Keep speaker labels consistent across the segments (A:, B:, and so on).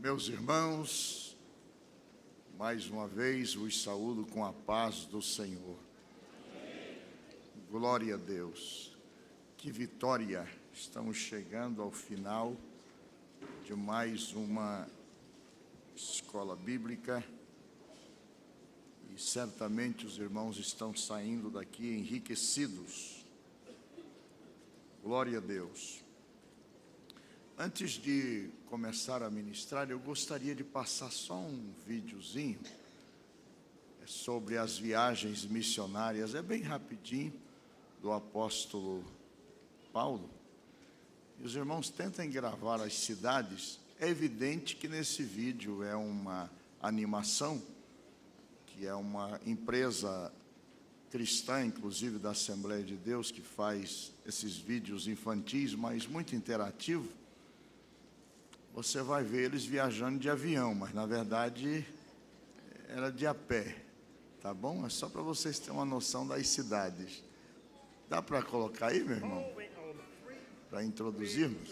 A: Meus irmãos, mais uma vez vos saúdo com a paz do Senhor. Glória a Deus. Que vitória! Estamos chegando ao final de mais uma escola bíblica e certamente os irmãos estão saindo daqui enriquecidos. Glória a Deus. Antes de começar a ministrar, eu gostaria de passar só um videozinho sobre as viagens missionárias, é bem rapidinho, do apóstolo Paulo. E os irmãos tentem gravar as cidades. É evidente que nesse vídeo é uma animação, que é uma empresa cristã, inclusive da Assembleia de Deus, que faz esses vídeos infantis, mas muito interativo. Você vai ver eles viajando de avião, mas na verdade era de a pé, tá bom? É só para vocês terem uma noção das cidades. Dá para colocar aí, meu irmão? Para introduzirmos?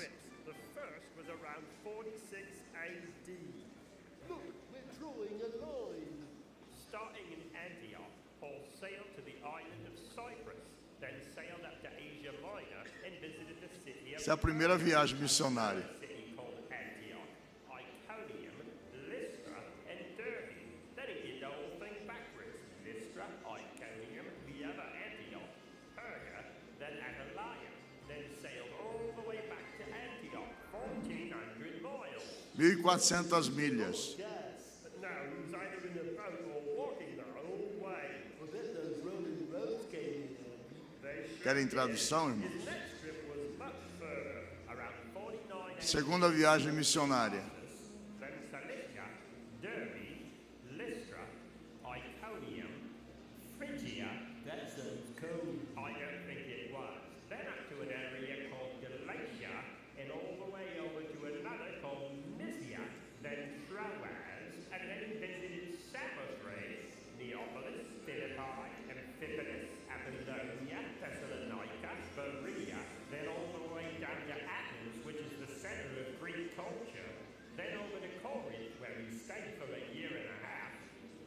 B: Starting in Antioch, Paul sailed to the island of Cyprus, then sailed up to Asia Minor and visited the city of
A: Essa é a primeira viagem missionária.
B: city called Antioch, Iconium, Lystra, and Derbe. Then he did the whole thing backwards. Lystra, Iconium, the other Antioch, Perga, then Attalia, then sailed all the way back to Antioch, 1,400 miles.
A: 1.400 milhas.
B: But now he was either in a boat or walking the whole way. Well, then those Roman roads came in.
A: Querem tradução, irmão?
B: His next trip was much further, around 49
A: Segunda viagem missionária.
B: Then Cilicia, Derbe, Lystra, Iconium, Phrygia. That sounds cold. I don't think it was. Then up to an area called Galatia, and all the way over to another called Mysia, then Troas, and then he visited Samothrace, Neapolis, Philippi, Amphipolis, Apollonia, Thessalonica, Berea, then all the way down to Athens, which is the center of Greek culture, then over to Corinth, where he stayed for a year and a half,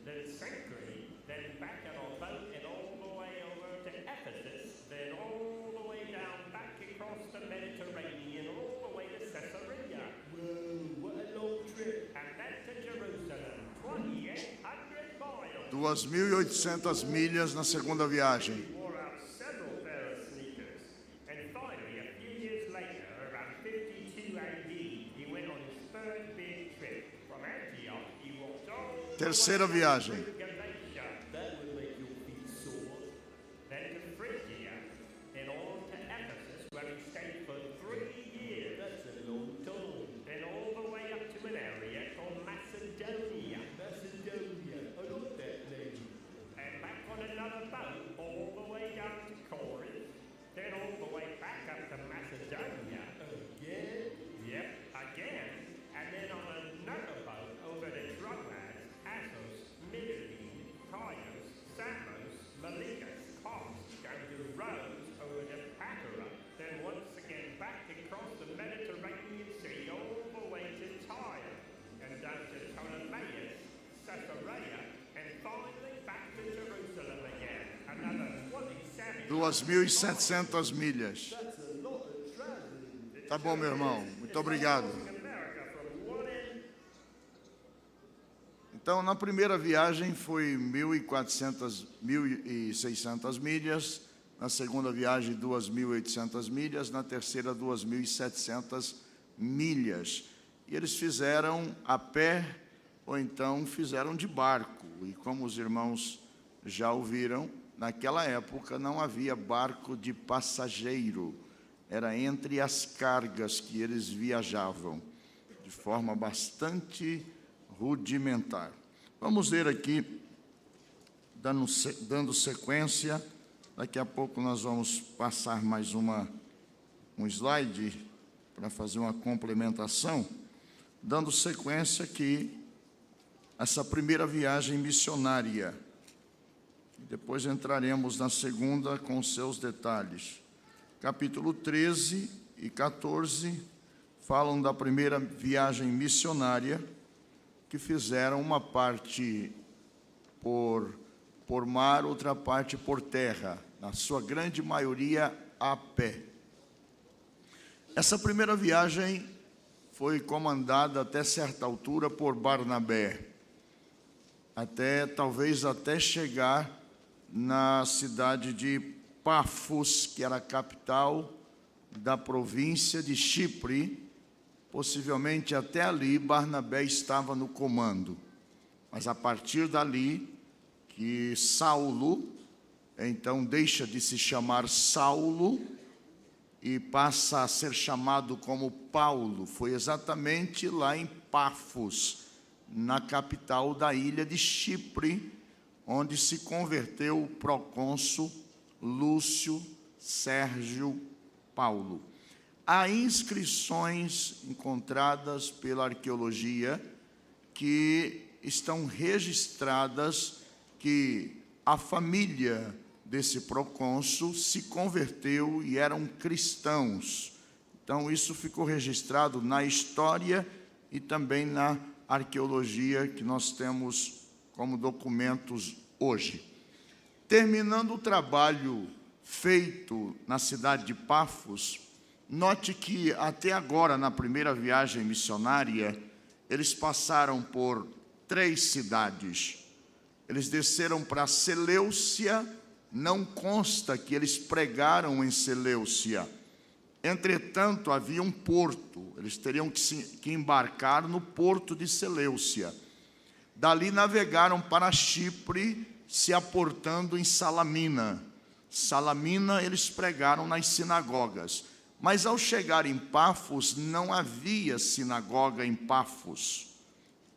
B: then Synchrony, then back on a boat and all the way over to Ephesus, then all the way down back across the Mediterranean, all the way to Caesarea. Whoa, what a long trip. And then to Jerusalem, 2,800 miles.
A: 2.800 milhas na segunda viagem.
B: He wore out several pair of sneakers. And finally, a few years later, around 52 AD, he went on his third big trip. From Antioch, he walked all the
A: Terceira
B: way
A: viagem.
B: to Galatia. That would make your feet sore. Then to Phrygia, and on to Ephesus, where he stayed for 3 years. That's a long time. Then all the way up to an area called Macedonia. Macedonia, I like that name. And back on another boat, all the way down to Corinth. Then all the way back up to Macedonia. Again? Yep, again. And then on another boat over to Troas, Assos, Mytilene, Chios, Samos, Miletus, Kos, down to Rhodes, over to Patara. Then once again back across the Mediterranean Sea, all the way to Tyre, and down to Ptolemais, Caesarea, and finally back to Jerusalem again. Another 27.
A: 2.700 milhas. Tá bom, meu irmão. Muito obrigado.
B: America from one end.
A: Então, na primeira viagem foi 1.400, 1.600 milhas. Na segunda viagem, 2.800 milhas. Na terceira, 2.700 milhas. E eles fizeram a pé ou então fizeram de barco. E como os irmãos já ouviram, naquela época não havia barco de passageiro. Era entre as cargas que eles viajavam, de forma bastante rudimentar. Vamos ver aqui, dando sequência. Daqui a pouco nós vamos passar mais um slide para fazer uma complementação, dando sequência aqui essa primeira viagem missionária. Depois entraremos na segunda com seus detalhes. Capítulo 13 e 14 falam da primeira viagem missionária que fizeram, uma parte por mar, outra parte por terra, na sua grande maioria a pé. Essa primeira viagem foi comandada até certa altura por Barnabé, talvez até chegar na cidade de Pafos, que era a capital da província de Chipre. Possivelmente até ali Barnabé estava no comando, mas a partir dali que Saulo, então deixa de se chamar Saulo e passa a ser chamado como Paulo. Foi exatamente lá em Pafos, na capital da ilha de Chipre, onde se converteu o procônsul Lúcio Sérgio Paulo. Há inscrições encontradas pela arqueologia que estão registradas que a família desse procônsul se converteu e eram cristãos. Então, isso ficou registrado na história e também na arqueologia que nós temos como documentos hoje. Terminando o trabalho feito na cidade de Pafos, note que até agora, na primeira viagem missionária, eles passaram por 3 cidades. Eles desceram para Seleucia, não consta que eles pregaram em Seleucia. Entretanto, havia um porto, eles teriam que embarcar no porto de Seleucia. Dali navegaram para Chipre, se aportando em Salamina. Salamina eles pregaram nas sinagogas. Mas ao chegar em Pafos, não havia sinagoga em Pafos.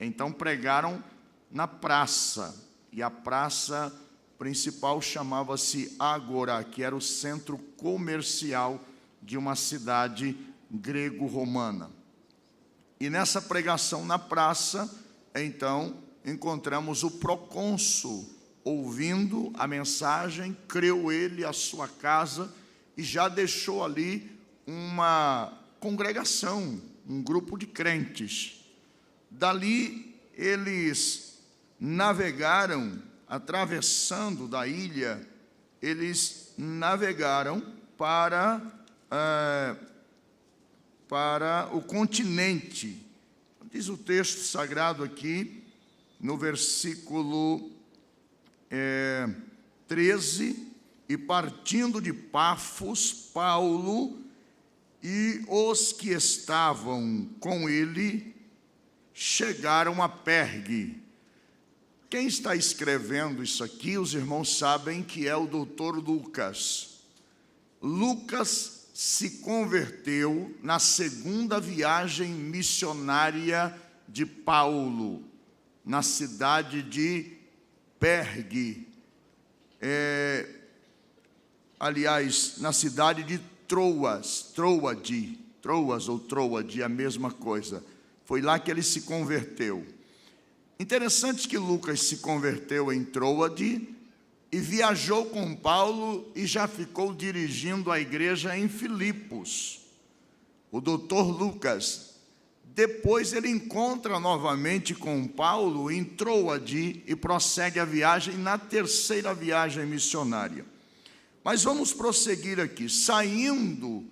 A: Então pregaram na praça, e a praça principal chamava-se Ágora, que era o centro comercial de uma cidade grego-romana. E nessa pregação na praça, então, encontramos o procônsul ouvindo a mensagem, creu ele, a sua casa, e já deixou ali uma congregação, um grupo de crentes. Dali eles navegaram, atravessando da ilha, eles navegaram para o continente. Diz o texto sagrado aqui, no versículo 13, e partindo de Pafos, Paulo e os que estavam com ele chegaram a Pergue. Quem está escrevendo isso aqui, os irmãos sabem que é o doutor Lucas. Lucas se converteu na segunda viagem missionária de Paulo, na cidade de Pergue. Aliás, na cidade de Troas ou Troade, a mesma coisa. Foi lá que ele se converteu. Interessante que Lucas se converteu em Troade e viajou com Paulo e já ficou dirigindo a igreja em Filipos. O doutor Lucas, depois ele encontra novamente com Paulo em Troade e prossegue a viagem na terceira viagem missionária. Mas vamos prosseguir aqui. Saindo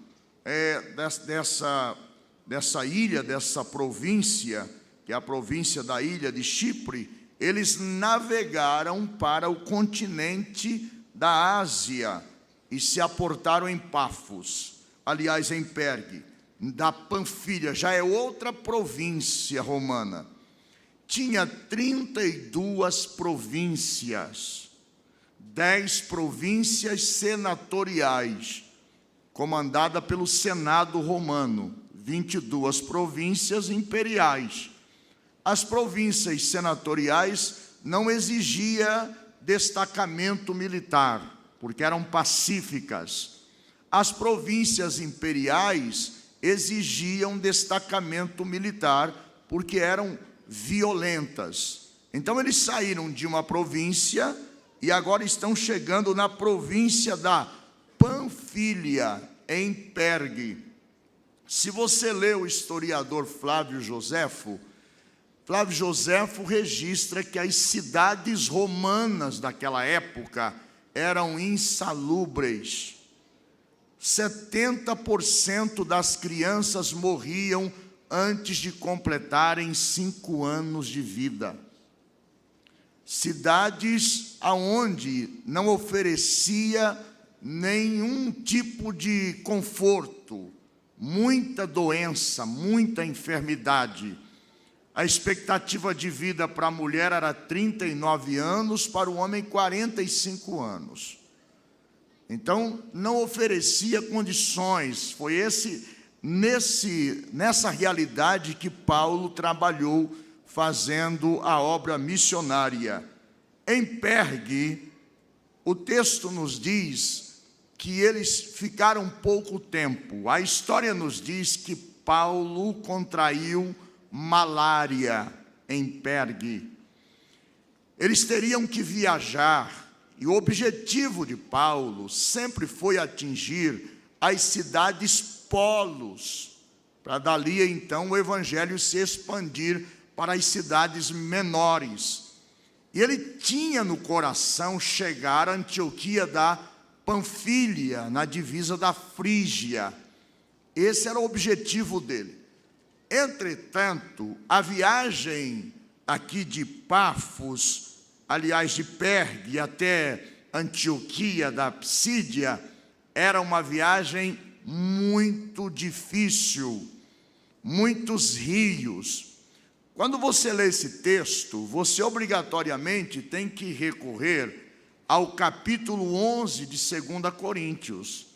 A: dessa ilha, dessa província, que é a província da ilha de Chipre, eles navegaram para o continente da Ásia e se aportaram em Pafos, aliás, em Pergue, da Panfilha, já é outra província romana. Tinha 32 províncias, 10 províncias senatoriais, comandada pelo Senado romano, 22 províncias imperiais. As províncias senatoriais não exigiam destacamento militar, porque eram pacíficas. As províncias imperiais exigiam destacamento militar, porque eram violentas. Então eles saíram de uma província e agora estão chegando na província da Panfilha, em Pergue. Se você lê o historiador Flávio Joséfo registra que as cidades romanas daquela época eram insalubres. 70% das crianças morriam antes de completarem 5 anos de vida. Cidades aonde não oferecia nenhum tipo de conforto, muita doença, muita enfermidade. A expectativa de vida para a mulher era 39 anos, para o homem 45 anos. Então, não oferecia condições. Foi nessa realidade que Paulo trabalhou, fazendo a obra missionária. Em Pergue, o texto nos diz que eles ficaram pouco tempo. A história nos diz que Paulo contraiu malária em Pergue. Eles teriam que viajar, e o objetivo de Paulo sempre foi atingir as cidades polos, para dali então o evangelho se expandir para as cidades menores. E ele tinha no coração chegar a Antioquia da Panfília, na divisa da Frígia. Esse era o objetivo dele. Entretanto, a viagem aqui de Pafos, aliás de Pergue até Antioquia da Psídia, era uma viagem muito difícil, muitos rios. Quando você lê esse texto, você obrigatoriamente tem que recorrer ao capítulo 11 de 2 Coríntios,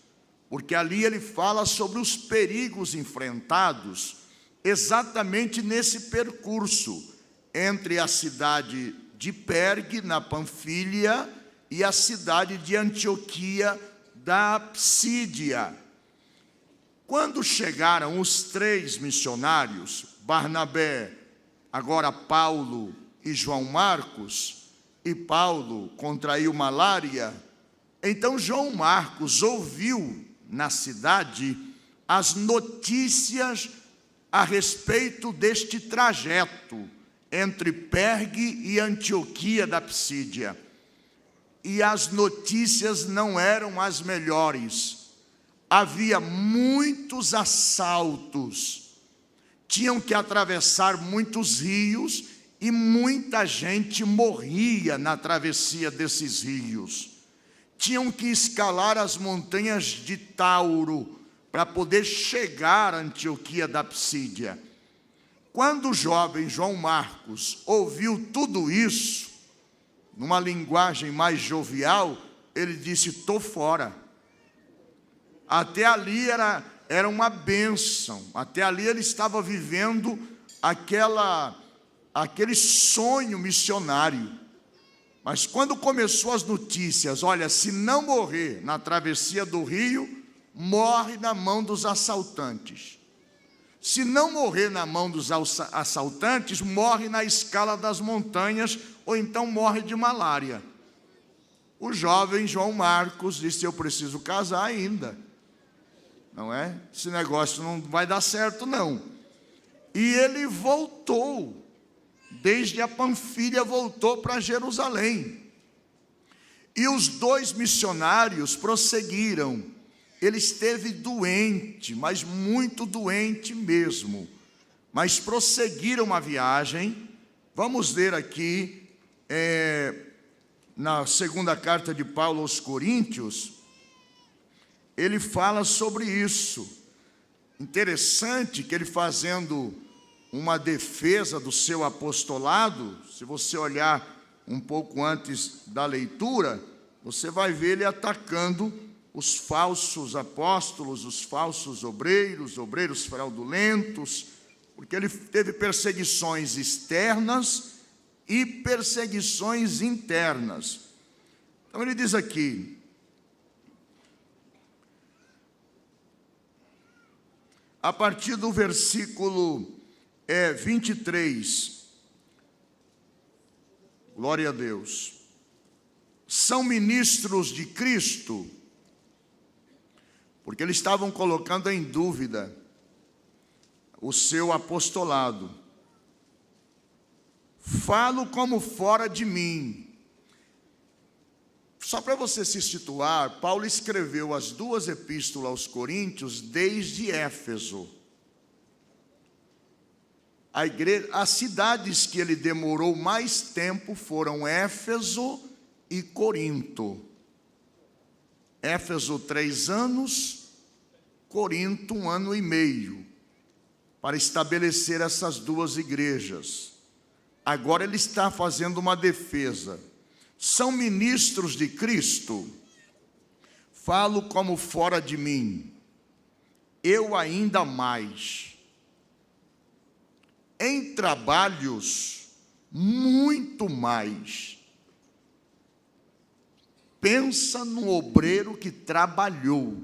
A: porque ali ele fala sobre os perigos enfrentados exatamente nesse percurso entre a cidade de Pergue, na Panfília, e a cidade de Antioquia da Psídia. Quando chegaram os 3 missionários, Barnabé, agora Paulo e João Marcos, e Paulo contraiu malária, então João Marcos ouviu na cidade as notícias a respeito deste trajeto entre Pergue e Antioquia da Psídia. E as notícias não eram as melhores. Havia muitos assaltos, tinham que atravessar muitos rios e muita gente morria na travessia desses rios. Tinham que escalar as montanhas de Tauro para poder chegar a Antioquia da Psídia. Quando o jovem João Marcos ouviu tudo isso, numa linguagem mais jovial, ele disse: estou fora. Até ali era uma bênção, até ali ele estava vivendo aquele sonho missionário. Mas quando começou as notícias, olha, se não morrer na travessia do rio, morre na mão dos assaltantes. Se não morrer na mão dos assaltantes, morre na escala das montanhas, ou então morre de malária. O jovem João Marcos disse: eu preciso casar ainda. Não é? Esse negócio não vai dar certo, não. E ele voltou, desde a Panfília voltou para Jerusalém. E os 2 missionários prosseguiram. Ele esteve doente, mas muito doente mesmo. Mas prosseguiram a viagem. Vamos ler aqui, na 2ª carta de Paulo aos Coríntios, ele fala sobre isso. Interessante que ele, fazendo uma defesa do seu apostolado, se você olhar um pouco antes da leitura, você vai ver ele atacando os falsos apóstolos, os falsos obreiros fraudulentos, porque ele teve perseguições externas e perseguições internas. Então ele diz aqui, a partir do versículo 23, glória a Deus, são ministros de Cristo, porque eles estavam colocando em dúvida o seu apostolado. Falo como fora de mim. Só para você se situar, Paulo escreveu as 2 epístolas aos Coríntios desde Éfeso. As cidades que ele demorou mais tempo foram Éfeso e Corinto. Éfeso 3 anos, Corinto 1 ano e meio, para estabelecer essas 2 igrejas. Agora ele está fazendo uma defesa. São ministros de Cristo? Falo como fora de mim. Eu ainda mais. Em trabalhos, muito mais. Pensa no obreiro que trabalhou,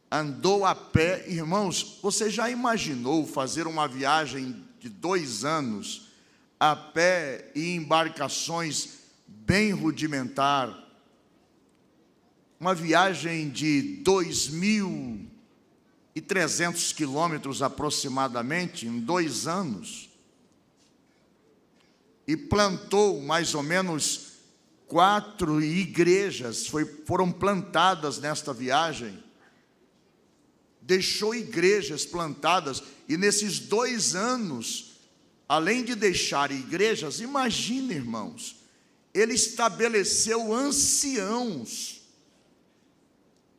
A: andou a pé. Irmãos, você já imaginou fazer uma viagem de 2 anos a pé e embarcações bem rudimentar? Uma viagem de 2.300 quilômetros aproximadamente, em 2 anos. E plantou mais ou menos 4 igrejas, foram plantadas nesta viagem. Deixou igrejas plantadas, e nesses 2 anos, além de deixar igrejas, imagine, irmãos, ele estabeleceu anciãos,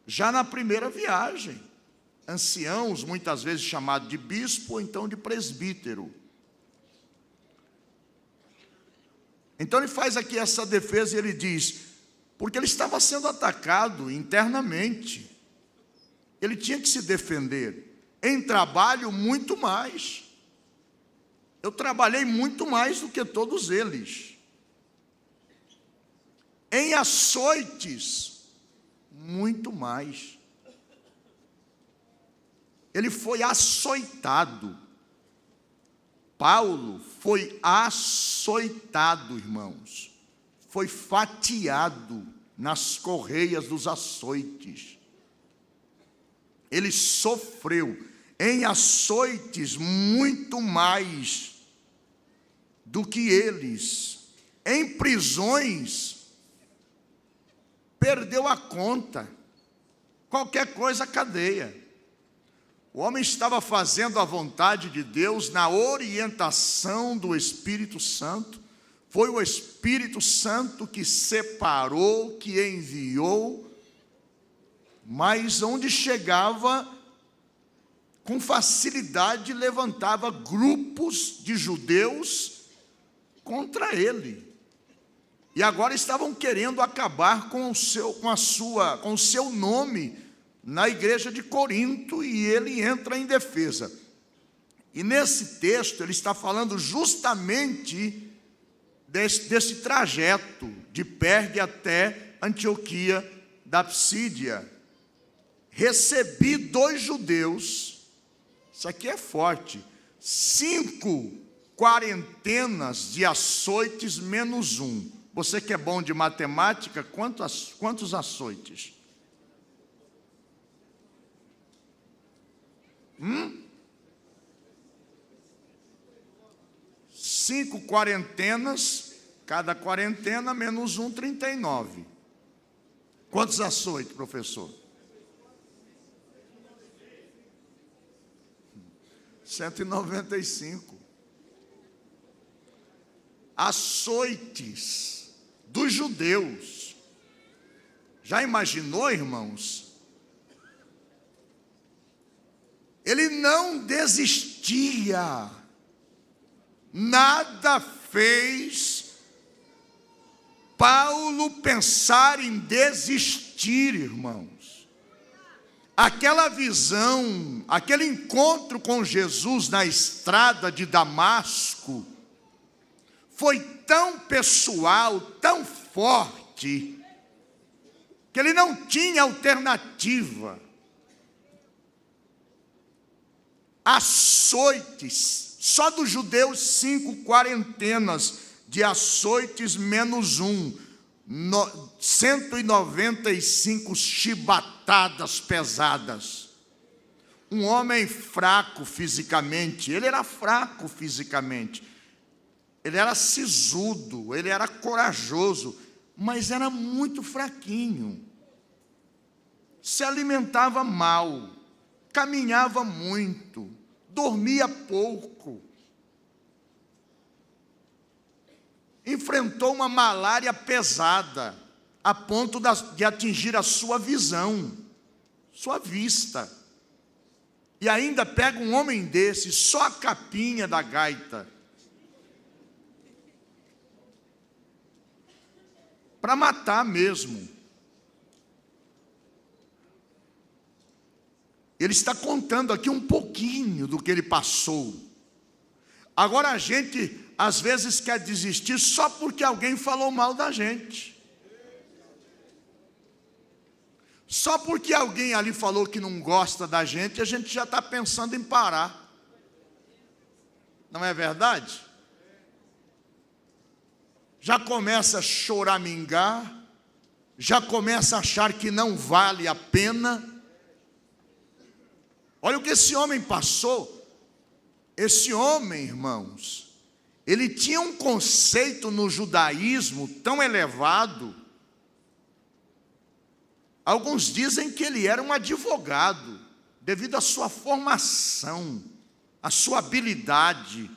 A: já na primeira viagem. Anciãos, muitas vezes chamados de bispo ou então de presbítero. Então ele faz aqui essa defesa e ele diz, porque ele estava sendo atacado internamente, ele tinha que se defender. Em trabalho, muito mais. Eu trabalhei muito mais do que todos eles. Em açoites, muito mais. Ele foi açoitado. Paulo foi açoitado, irmãos. Foi fatiado nas correias dos açoites. Ele sofreu em açoites muito mais do que eles. Em prisões, perdeu a conta. Qualquer coisa, cadeia. O homem estava fazendo a vontade de Deus na orientação do Espírito Santo. Foi o Espírito Santo que separou, que enviou, mas onde chegava, com facilidade levantava grupos de judeus contra ele. E agora estavam querendo acabar com o seu nome na igreja de Corinto, e ele entra em defesa. E nesse texto ele está falando justamente desse trajeto de Pergue até Antioquia da Psídia. Recebi 2 judeus, isso aqui é forte, 5 quarentenas de açoites menos 1. Você que é bom de matemática, quantos açoites? 5 quarentenas, cada quarentena menos 1, 39. Quantos açoites, professor? 195. Açoites dos judeus. Já imaginou, irmãos? Ele não desistia, nada fez Paulo pensar em desistir, irmãos. Aquela visão, aquele encontro com Jesus na estrada de Damasco, foi tão pessoal, tão forte, que ele não tinha alternativa. Açoites, só dos judeus 5 quarentenas de açoites menos 1, 195 chibatadas pesadas. um homem fraco fisicamente. Ele era fraco fisicamente. Ele era sisudo, ele era corajoso, mas era muito fraquinho. Se alimentava mal, caminhava muito, dormia pouco. Enfrentou uma malária pesada, a ponto de atingir a sua visão, sua vista. E ainda pega um homem desse, só a capinha da gaita, para matar mesmo. Ele está contando aqui um pouquinho do que ele passou. Agora a gente, às vezes, quer desistir só porque alguém falou mal da gente. Só porque alguém ali falou que não gosta da gente, a gente já está pensando em parar. Não é verdade? Já começa a choramingar, já começa a achar que não vale a pena. Olha o que esse homem passou. Esse homem, irmãos, ele tinha um conceito no judaísmo tão elevado. Alguns dizem que ele era um advogado, devido à sua formação, à sua habilidade.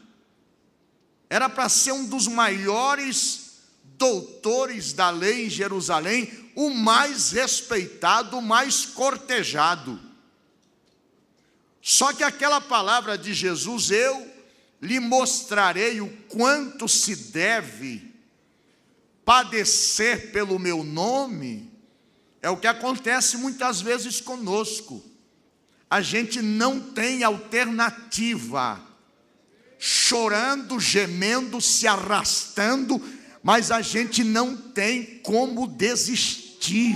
A: Era para ser um dos maiores doutores da lei em Jerusalém, o mais respeitado, o mais cortejado. Só que aquela palavra de Jesus, eu lhe mostrarei o quanto se deve padecer pelo meu nome, é o que acontece muitas vezes conosco. A gente não tem alternativa, chorando, gemendo, se arrastando, mas a gente não tem como desistir.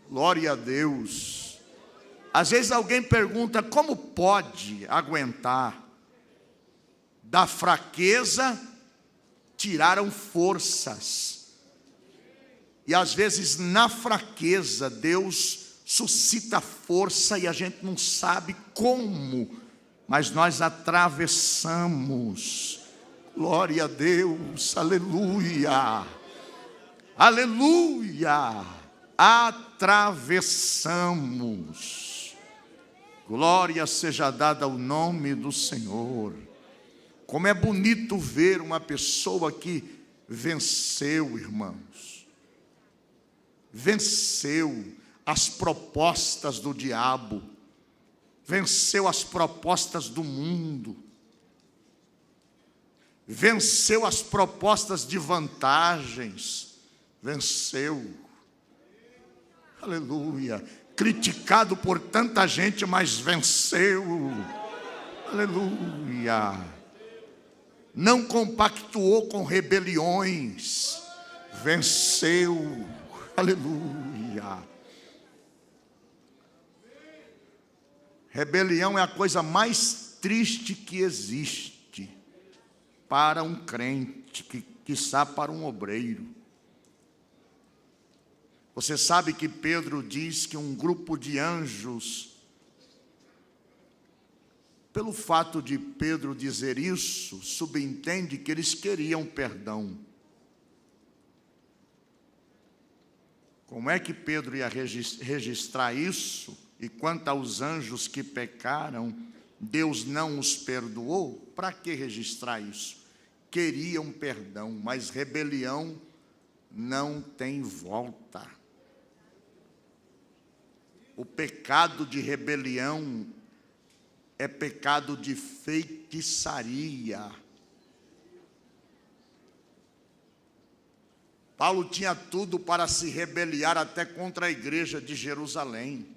A: Glória a Deus. Às vezes alguém pergunta como pode aguentar. Da fraqueza tiraram forças. E às vezes na fraqueza Deus suscita força e a gente não sabe como, mas nós atravessamos. Glória a Deus, aleluia, aleluia, atravessamos. Glória seja dada ao nome do Senhor. Como é bonito ver uma pessoa que venceu, irmãos, venceu as propostas do diabo, venceu as propostas do mundo, venceu as propostas de vantagens, venceu, aleluia, criticado por tanta gente, mas venceu, aleluia, não compactuou com rebeliões, venceu, aleluia. Rebelião é a coisa mais triste que existe para um crente, quiçá para um obreiro. Você sabe que Pedro diz que um grupo de anjos, pelo fato de Pedro dizer isso, subentende que eles queriam perdão. Como é que Pedro ia registrar isso? E quanto aos anjos que pecaram, Deus não os perdoou? Para que registrar isso? Queriam perdão, mas rebelião não tem volta. O pecado de rebelião é pecado de feitiçaria. Paulo tinha tudo para se rebeliar até contra a igreja de Jerusalém.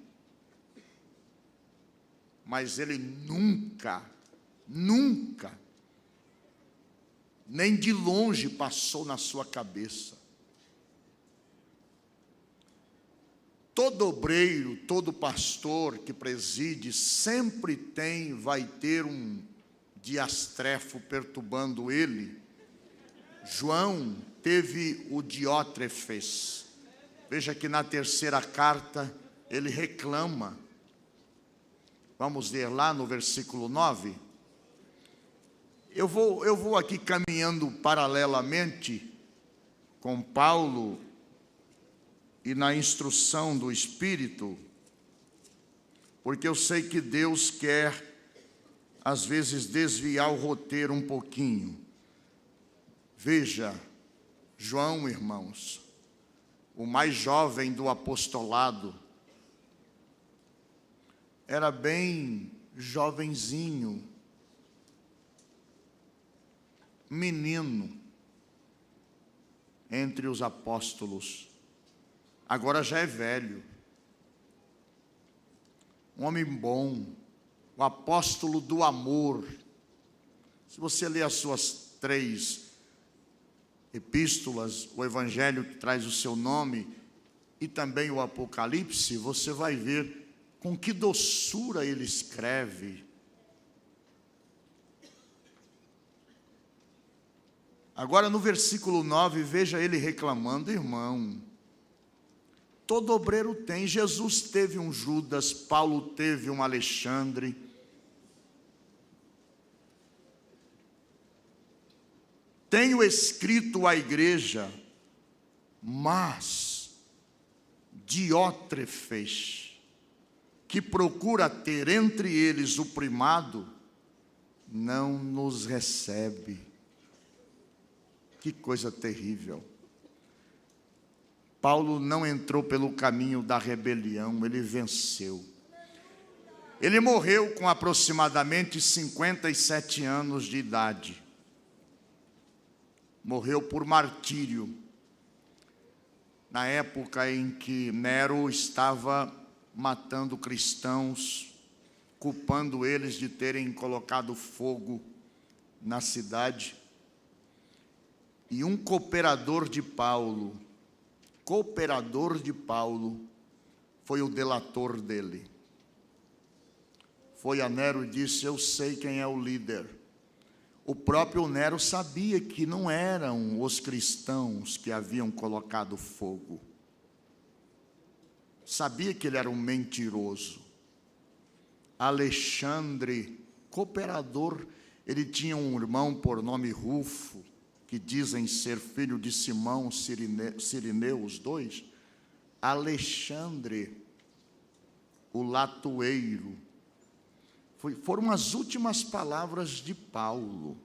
A: Mas ele nunca, nem de longe passou na sua cabeça. Todo obreiro, todo pastor que preside sempre vai ter um diastrefo perturbando ele. João teve o Diótrefes. Veja que na terceira carta ele reclama. Vamos ler lá no versículo 9. Eu vou aqui caminhando paralelamente com Paulo e na instrução do Espírito, porque eu sei que Deus quer, às vezes, desviar o roteiro um pouquinho. Veja, João, irmãos, o mais jovem do apostolado, era bem jovenzinho, menino, entre os apóstolos. Agora já é velho, um homem bom, o apóstolo do amor. Se você ler as suas 3 epístolas, o evangelho que traz o seu nome e também o Apocalipse, você vai ver com que doçura ele escreve. Agora no versículo 9, veja ele reclamando: irmão, todo obreiro tem. Jesus teve um Judas, Paulo teve um Alexandre. Tenho escrito à igreja, mas Diótrefes, que procura ter entre eles o primado, não nos recebe. Que coisa terrível. Paulo não entrou pelo caminho da rebelião, ele venceu. Ele morreu com aproximadamente 57 anos de idade. Morreu por martírio, na época em que Nero estava matando cristãos, culpando eles de terem colocado fogo na cidade. E um cooperador de Paulo, foi o delator dele. Foi a Nero e disse: eu sei quem é o líder. O próprio Nero sabia que não eram os cristãos que haviam colocado fogo. Sabia que ele era um mentiroso. Alexandre, cooperador, ele tinha um irmão por nome Rufo, que dizem ser filho de Simão, Cirineu, os dois. Alexandre, o latoeiro. Foram as últimas palavras de Paulo.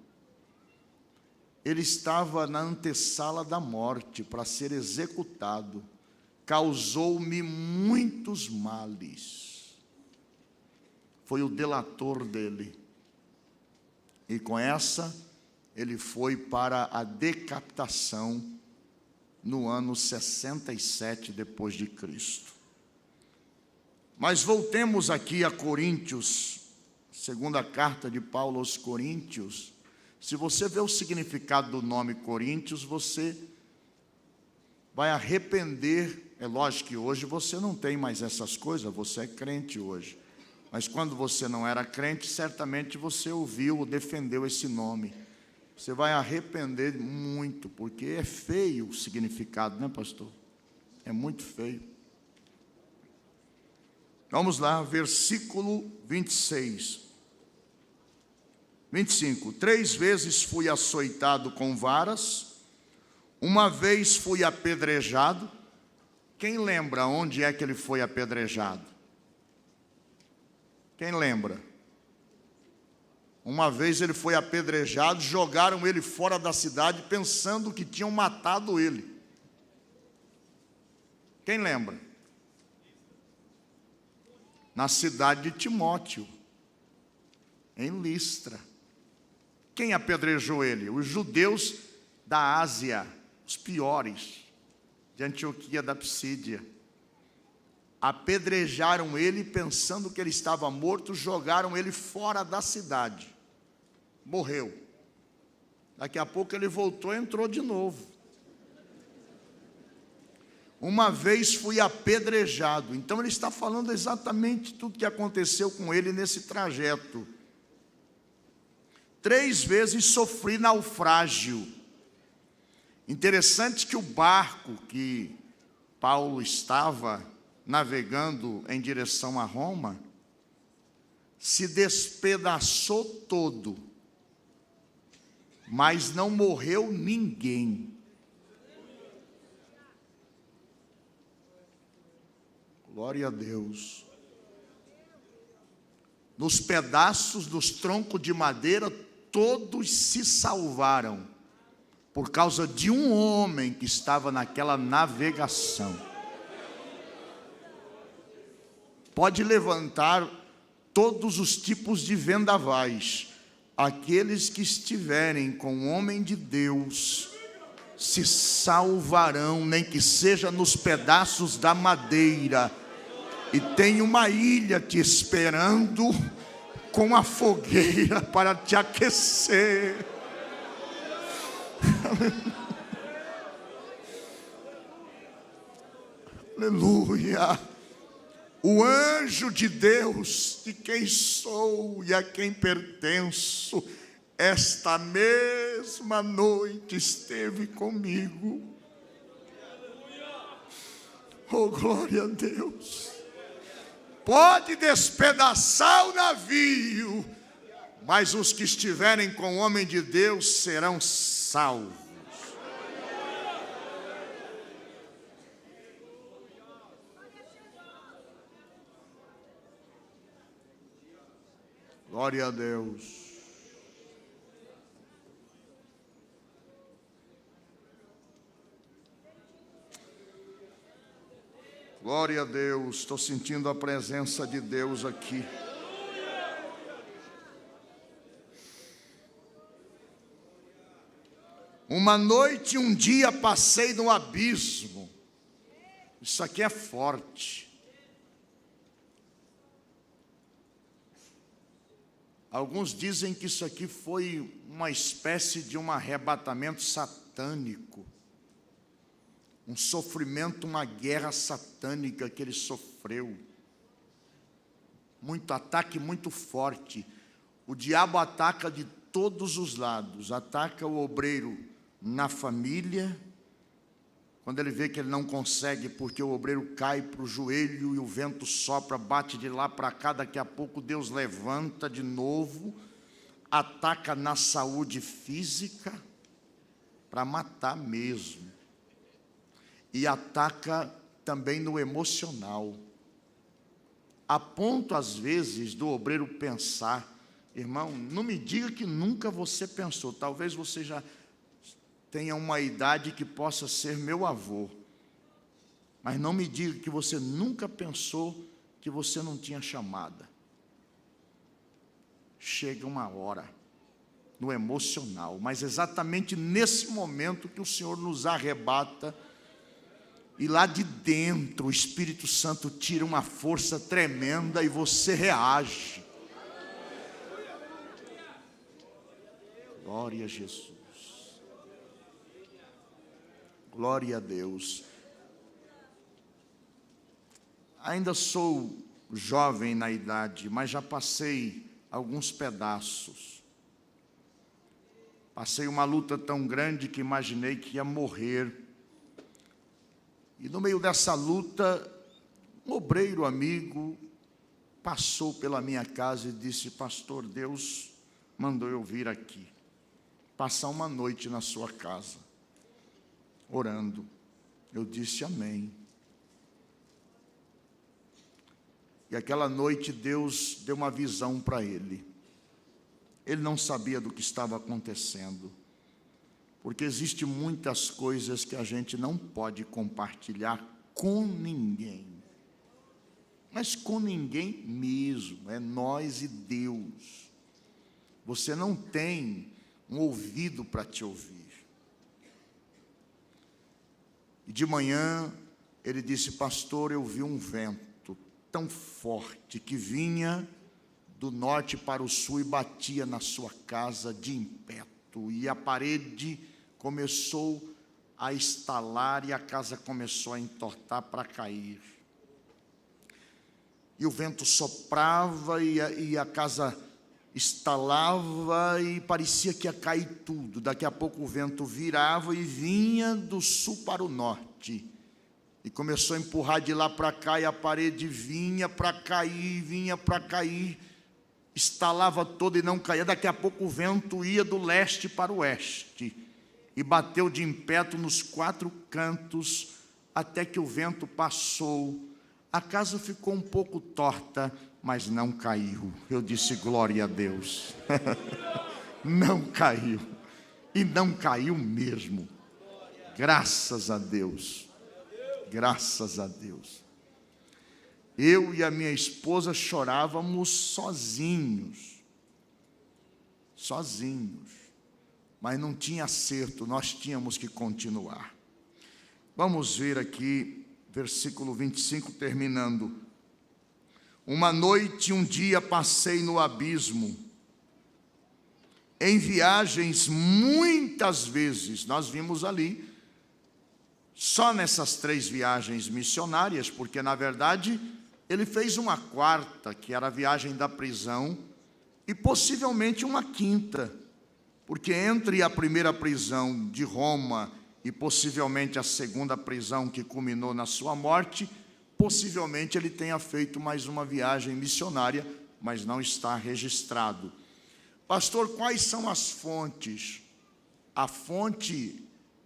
A: Ele estava na antessala da morte para ser executado. Causou-me muitos males. Foi o delator dele. E com essa, ele foi para a decapitação no ano 67 depois de Cristo. Mas voltemos aqui a Coríntios, segunda carta de Paulo aos Coríntios. Se você vê o significado do nome Coríntios, você vai arrepender. É lógico que hoje você não tem mais essas coisas, você é crente hoje. Mas quando você não era crente, certamente você ouviu ou defendeu esse nome. Você vai arrepender muito, porque é feio o significado, né, pastor? É muito feio. Vamos lá, versículo 25. 3 vezes fui açoitado com varas, uma vez fui apedrejado. Quem lembra onde é que ele foi apedrejado? Quem lembra? Uma vez ele foi apedrejado, jogaram ele fora da cidade pensando que tinham matado ele. Quem lembra? Na cidade de Timóteo, em Listra. Quem apedrejou ele? Os judeus da Ásia, os piores, de Antioquia da Psídia. Apedrejaram ele pensando que ele estava morto, jogaram ele fora da cidade. Morreu. Daqui a pouco ele voltou e entrou de novo. Uma vez fui apedrejado. Então ele está falando exatamente tudo que aconteceu com ele nesse trajeto. 3 vezes sofri naufrágio. Interessante que o barco que Paulo estava navegando em direção a Roma se despedaçou todo, mas não morreu ninguém. Glória a Deus. Nos pedaços dos troncos de madeira, todos se salvaram, por causa de um homem que estava naquela navegação. Pode levantar todos os tipos de vendavais, aqueles que estiverem com o homem de Deus se salvarão, nem que seja nos pedaços da madeira. E tem uma ilha te esperando com a fogueira para te aquecer. Aleluia. O anjo de Deus, de quem sou e a quem pertenço, esta mesma noite esteve comigo. Oh, glória a Deus. Pode despedaçar o navio, mas os que estiverem com o homem de Deus serão salvos. Glória a Deus. Glória a Deus. Estou sentindo a presença de Deus aqui. Uma noite e um dia passei no abismo. Isso aqui é forte. Alguns dizem que isso aqui foi uma espécie de um arrebatamento satânico, um sofrimento, uma guerra satânica que ele sofreu. Muito ataque, muito forte. O diabo ataca de todos os lados. Ataca o obreiro na família, quando ele vê que ele não consegue, porque o obreiro cai para o joelho e o vento sopra, bate de lá para cá, daqui a pouco Deus levanta de novo. Ataca na saúde física, para matar mesmo. E ataca também no emocional, a ponto às vezes do obreiro pensar, irmão, não me diga que nunca você pensou, talvez você já tenha uma idade que possa ser meu avô, mas não me diga que você nunca pensou que você não tinha chamada. Chega uma hora, no emocional, mas exatamente nesse momento que o Senhor nos arrebata, e lá de dentro o Espírito Santo tira uma força tremenda e você reage. Glória a Jesus. Glória a Deus. Ainda sou jovem na idade, mas já passei alguns pedaços. Passei uma luta tão grande que imaginei que ia morrer. E no meio dessa luta, um obreiro amigo passou pela minha casa e disse: pastor, Deus mandou eu vir aqui, passar uma noite na sua casa, orando. Eu disse amém. E aquela noite Deus deu uma visão para ele. Ele não sabia do que estava acontecendo, porque existem muitas coisas que a gente não pode compartilhar com ninguém. Mas com ninguém mesmo, é nós e Deus. Você não tem um ouvido para te ouvir. E de manhã ele disse: pastor, eu vi um vento tão forte que vinha do norte para o sul e batia na sua casa de impeto, e a parede começou a estalar e a casa começou a entortar para cair. E o vento soprava e a casa estalava e parecia que ia cair tudo. Daqui a pouco o vento virava e vinha do sul para o norte. E começou a empurrar de lá para cá, e a parede vinha para cair, vinha para cair, estalava toda e não caía. Daqui a pouco o vento ia do leste para o oeste, e bateu de impeto nos 4 cantos, até que o vento passou. A casa ficou um pouco torta, mas não caiu. Eu disse, glória a Deus. Não caiu. E não caiu mesmo. Graças a Deus. Graças a Deus. Eu e a minha esposa chorávamos sozinhos. Sozinhos. Mas não tinha acerto, nós tínhamos que continuar. Vamos ver aqui, versículo 25, terminando. Uma noite e um dia passei no abismo, em viagens muitas vezes. Nós vimos ali, só nessas 3 viagens missionárias, porque na verdade ele fez uma 4ª, que era a viagem da prisão, e possivelmente uma 5ª, porque entre a primeira prisão de Roma e possivelmente a 2ª prisão que culminou na sua morte, possivelmente ele tenha feito mais uma viagem missionária, mas não está registrado. Pastor, quais são as fontes? A fonte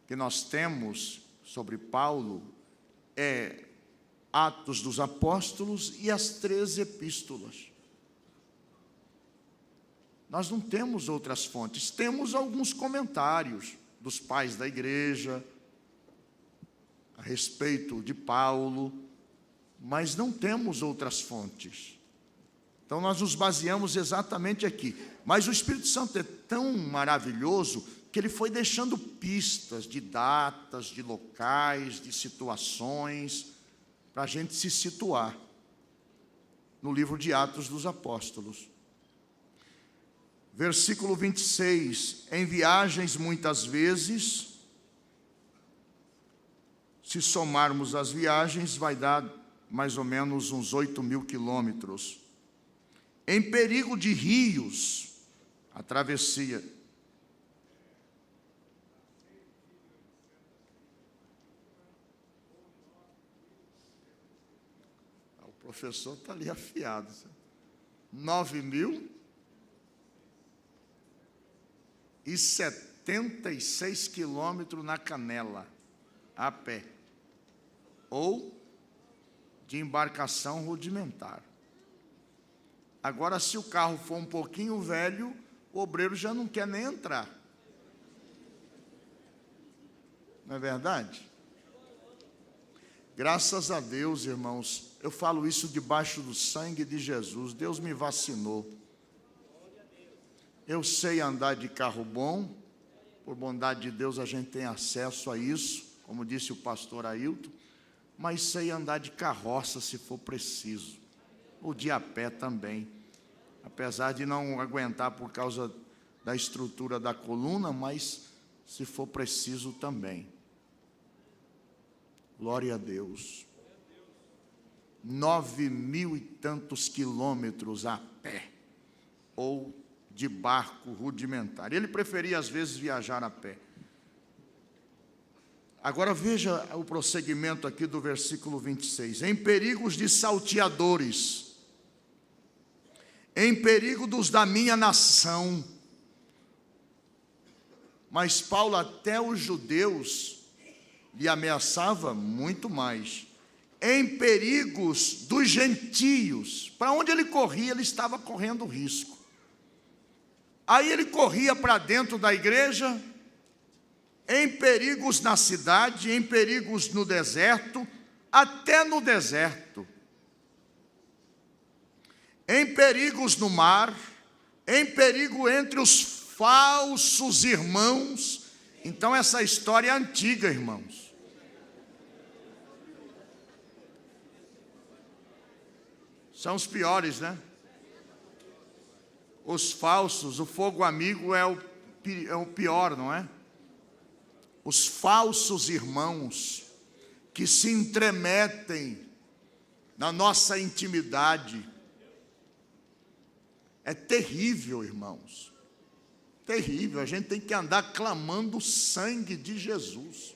A: que nós temos sobre Paulo é Atos dos Apóstolos e as 3 epístolas. Nós não temos outras fontes. Temos alguns comentários dos pais da igreja a respeito de Paulo, mas não temos outras fontes. Então nós nos baseamos exatamente aqui. Mas o Espírito Santo é tão maravilhoso que ele foi deixando pistas de datas, de locais, de situações, para a gente se situar no livro de Atos dos Apóstolos. Versículo 26, em viagens muitas vezes, se somarmos as viagens, vai dar mais ou menos uns 8.000 quilômetros. Em perigo de rios, a travessia. O professor está ali afiado. 9.076 quilômetros na Canela, a pé, ou de embarcação rudimentar. Agora, se o carro for um pouquinho velho, o obreiro já não quer nem entrar. Não é verdade? Graças a Deus, irmãos, eu falo isso debaixo do sangue de Jesus. Deus me vacinou. Eu sei andar de carro bom, por bondade de Deus a gente tem acesso a isso, como disse o pastor Ailton, mas sei andar de carroça se for preciso, ou de a pé também, apesar de não aguentar por causa da estrutura da coluna, mas se for preciso também. Glória a Deus. 9.000 e tantos quilômetros a pé, ou de barco rudimentar. Ele preferia às vezes viajar a pé. Agora veja o prosseguimento aqui do versículo 26. Em perigos de salteadores, em perigo dos da minha nação. Mas Paulo até os judeus lhe ameaçava muito mais. Em perigos dos gentios. Para onde ele corria, ele estava correndo risco. Aí ele corria para dentro da igreja, em perigos na cidade, em perigos no deserto, até no deserto. Em perigos no mar, em perigo entre os falsos irmãos. Então essa história é antiga, irmãos. São os piores, né? Os falsos, o fogo amigo é o pior, não é? Os falsos irmãos que se entremetem na nossa intimidade. É terrível, irmãos. Terrível. A gente tem que andar clamando o sangue de Jesus,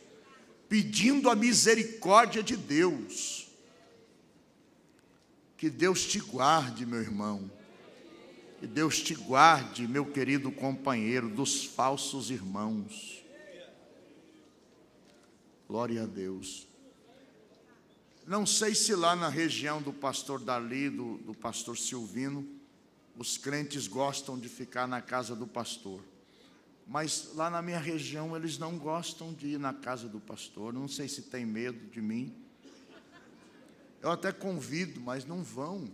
A: pedindo a misericórdia de Deus. Que Deus te guarde, meu irmão. Que Deus te guarde, meu querido companheiro, dos falsos irmãos. Glória a Deus. Não sei se lá na região do pastor Darli, do pastor Silvino, os crentes gostam de ficar na casa do pastor. Mas lá na minha região eles não gostam de ir na casa do pastor. Não sei se tem medo de mim. Eu até convido, mas não vão.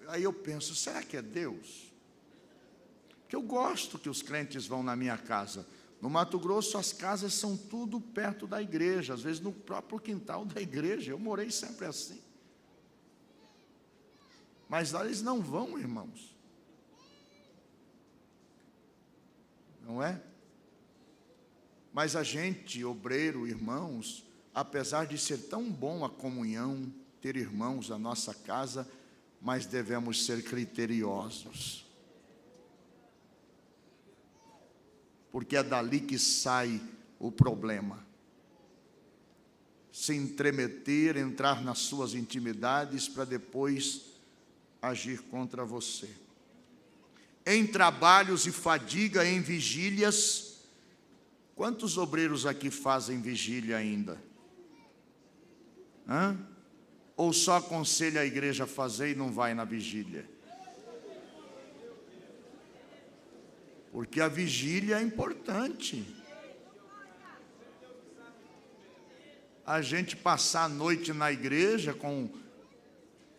A: Aí eu penso, será que é Deus? Porque eu gosto que os crentes vão na minha casa. No Mato Grosso, as casas são tudo perto da igreja, às vezes no próprio quintal da igreja. Eu morei sempre assim. Mas lá eles não vão, irmãos. Não é? Mas a gente, obreiro, irmãos, apesar de ser tão bom a comunhão, ter irmãos na nossa casa, mas devemos ser criteriosos. Porque é dali que sai o problema. Se entremeter, entrar nas suas intimidades para depois agir contra você. Em trabalhos e fadiga, em vigílias. Quantos obreiros aqui fazem vigília ainda? Ou só aconselha a igreja a fazer e não vai na vigília? Porque a vigília é importante. A gente passar a noite na igreja com...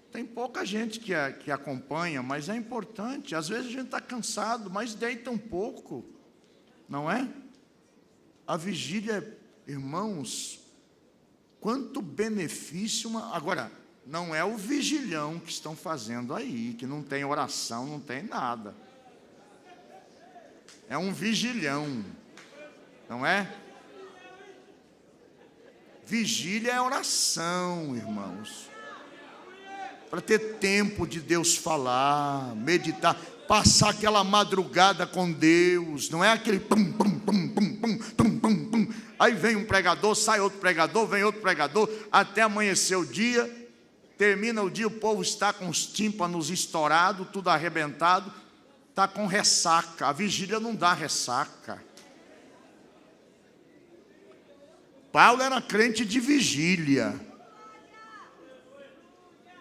A: Tem pouca gente que acompanha, mas é importante. Às vezes a gente está cansado, mas deita um pouco, não é? A vigília, irmãos, quanto benefício... Agora, não é o vigilhão que estão fazendo aí, que não tem oração, não tem nada. É um vigilhão, não é? Vigília é oração, irmãos. Para ter tempo de Deus falar, meditar, passar aquela madrugada com Deus, não é aquele pum, pum, pum, pum, pum, pum, pum, pum. Aí vem um pregador, sai outro pregador, vem outro pregador, até amanhecer o dia, termina o dia, o povo está com os tímpanos estourados, tudo arrebentado, está com ressaca. A vigília não dá ressaca. Paulo era crente de vigília.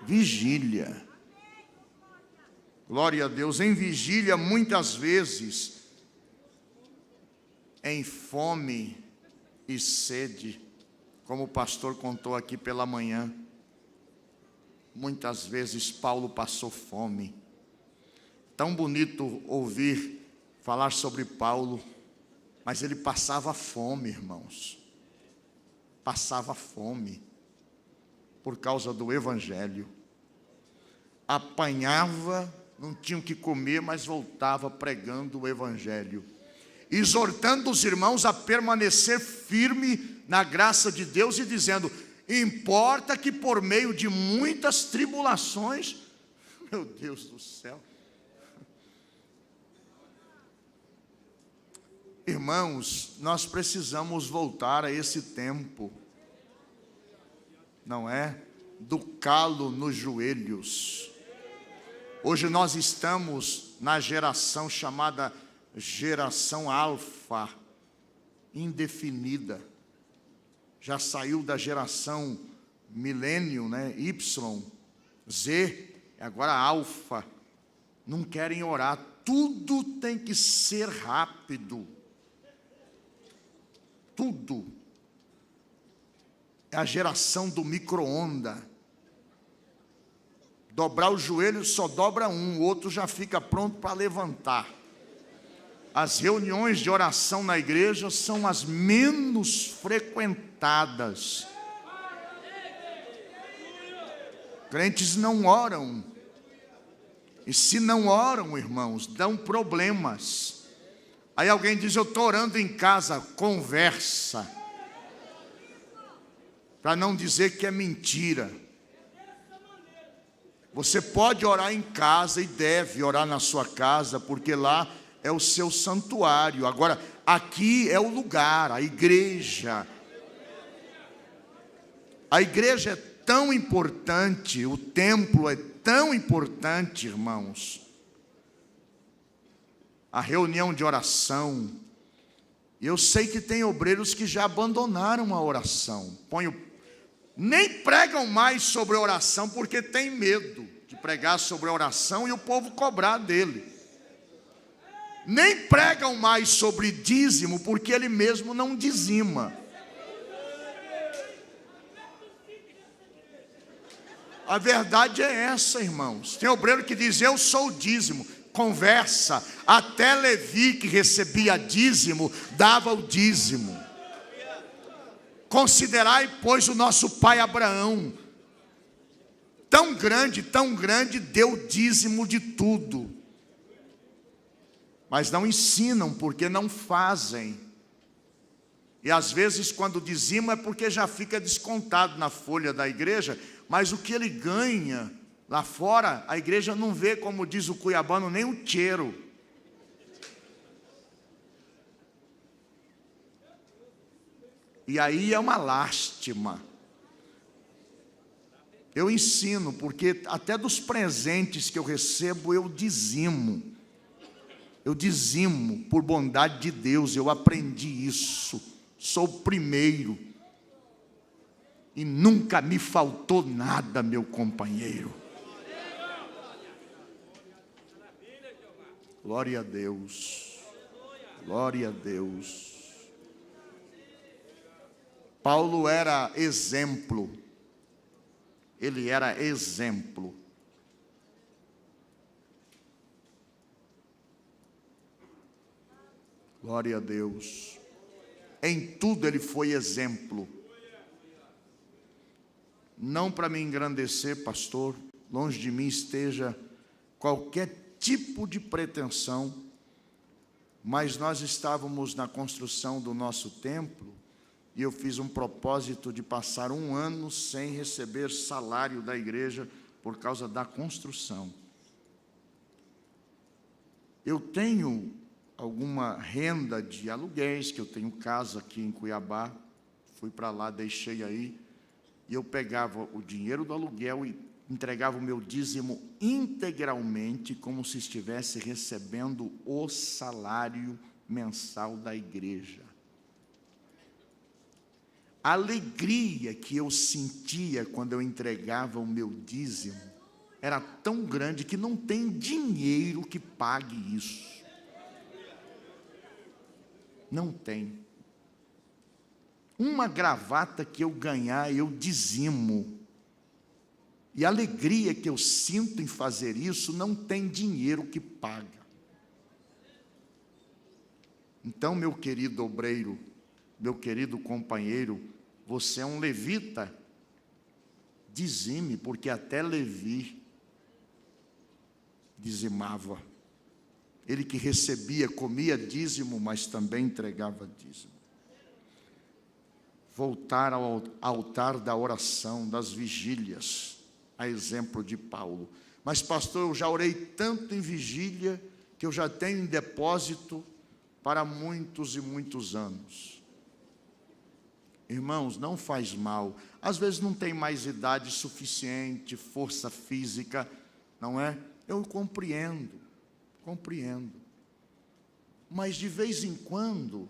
A: Vigília. Glória a Deus. Em vigília, muitas vezes, em fome e sede, como o pastor contou aqui pela manhã. Muitas vezes Paulo passou fome. Tão bonito ouvir falar sobre Paulo, mas ele passava fome, irmãos. Passava fome por causa do Evangelho. Apanhava, não tinha o que comer, mas voltava pregando o Evangelho, exortando os irmãos a permanecer firme na graça de Deus e dizendo: importa que por meio de muitas tribulações, meu Deus do céu, irmãos, nós precisamos voltar a esse tempo, não é? Do calo nos joelhos. Hoje nós estamos na geração chamada geração alfa, indefinida. Já saiu da geração milênio, né? Y, Z, agora alfa. Não querem orar, tudo tem que ser rápido. Tudo. É a geração do micro-ondas. Dobrar o joelho só dobra um, o outro já fica pronto para levantar. As reuniões de oração na igreja são as menos frequentadas. Crentes não oram. E se não oram, irmãos, dão problemas. Aí alguém diz: eu estou orando em casa. Conversa. Para não dizer que é mentira. Você pode orar em casa e deve orar na sua casa, porque lá é o seu santuário. Agora, aqui é o lugar, a igreja. A igreja é tão importante, o templo é tão importante, irmãos. A reunião de oração. Eu sei que tem obreiros que já abandonaram a oração. Nem pregam mais sobre oração porque tem medo de pregar sobre oração e o povo cobrar dele. Nem pregam mais sobre dízimo porque ele mesmo não dizima. A verdade é essa, irmãos. Tem obreiro que diz: eu sou o dízimo. Conversa. Até Levi, que recebia dízimo, dava o dízimo. Considerai, pois, o nosso pai Abraão. Tão grande, deu dízimo de tudo. Mas não ensinam, porque não fazem. E às vezes quando dizima é porque já fica descontado na folha da igreja, mas o que ele ganha lá fora, a igreja não vê, como diz o cuiabano, nem o cheiro. E aí é uma lástima. Eu ensino, porque até dos presentes que eu recebo, eu dizimo. Eu dizimo por bondade de Deus, eu aprendi isso. Sou o primeiro. E nunca me faltou nada, meu companheiro. Glória a Deus. Glória a Deus. Paulo era exemplo. Ele era exemplo. Glória a Deus. Em tudo ele foi exemplo. Não para me engrandecer, pastor, longe de mim esteja qualquer tipo de pretensão, mas nós estávamos na construção do nosso templo e eu fiz um propósito de passar 1 ano sem receber salário da igreja por causa da construção. Eu tenho alguma renda de aluguéis, que eu tenho casa aqui em Cuiabá, fui para lá, deixei aí, e eu pegava o dinheiro do aluguel e entregava o meu dízimo integralmente, como se estivesse recebendo o salário mensal da igreja. A alegria que eu sentia quando eu entregava o meu dízimo era tão grande que não tem dinheiro que pague isso. Não tem. Uma gravata que eu ganhar, eu dizimo. E a alegria que eu sinto em fazer isso, não tem dinheiro que paga. Então, meu querido obreiro, meu querido companheiro, você é um levita, dizime, porque até Levi dizimava. Ele que recebia, comia dízimo, mas também entregava dízimo. Voltar ao altar da oração, das vigílias, a exemplo de Paulo. Mas pastor, eu já orei tanto em vigília, que eu já tenho em depósito para muitos e muitos anos. Irmãos, não faz mal. Às vezes não tem mais idade suficiente, força física, não é? Eu compreendo. Mas de vez em quando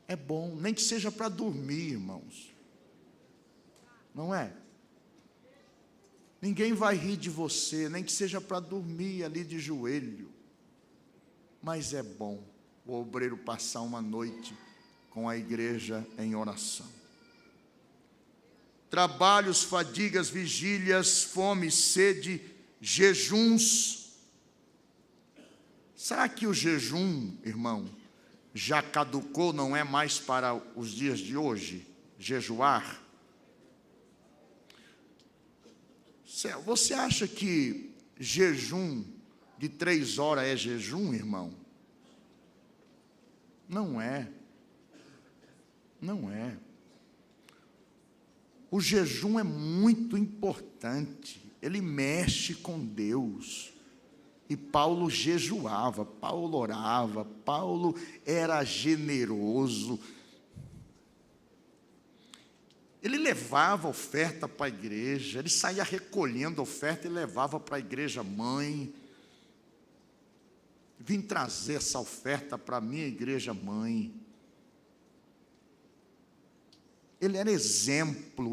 A: é bom, nem que seja para dormir, irmãos. Não é? Ninguém vai rir de você, nem que seja para dormir ali de joelho. Mas é bom o obreiro passar uma noite com a igreja em oração. Trabalhos, fadigas, vigílias, fome, sede, jejuns. Será que o jejum, irmão, já caducou, não é mais para os dias de hoje? Jejuar? Você acha que jejum de 3 horas é jejum, irmão? Não é. Não é. O jejum é muito importante, ele mexe com Deus. E Paulo jejuava, Paulo orava, Paulo era generoso. Ele levava oferta para a igreja, ele saía recolhendo oferta e levava para a igreja mãe. Vim trazer essa oferta para a minha igreja mãe. Ele era exemplo.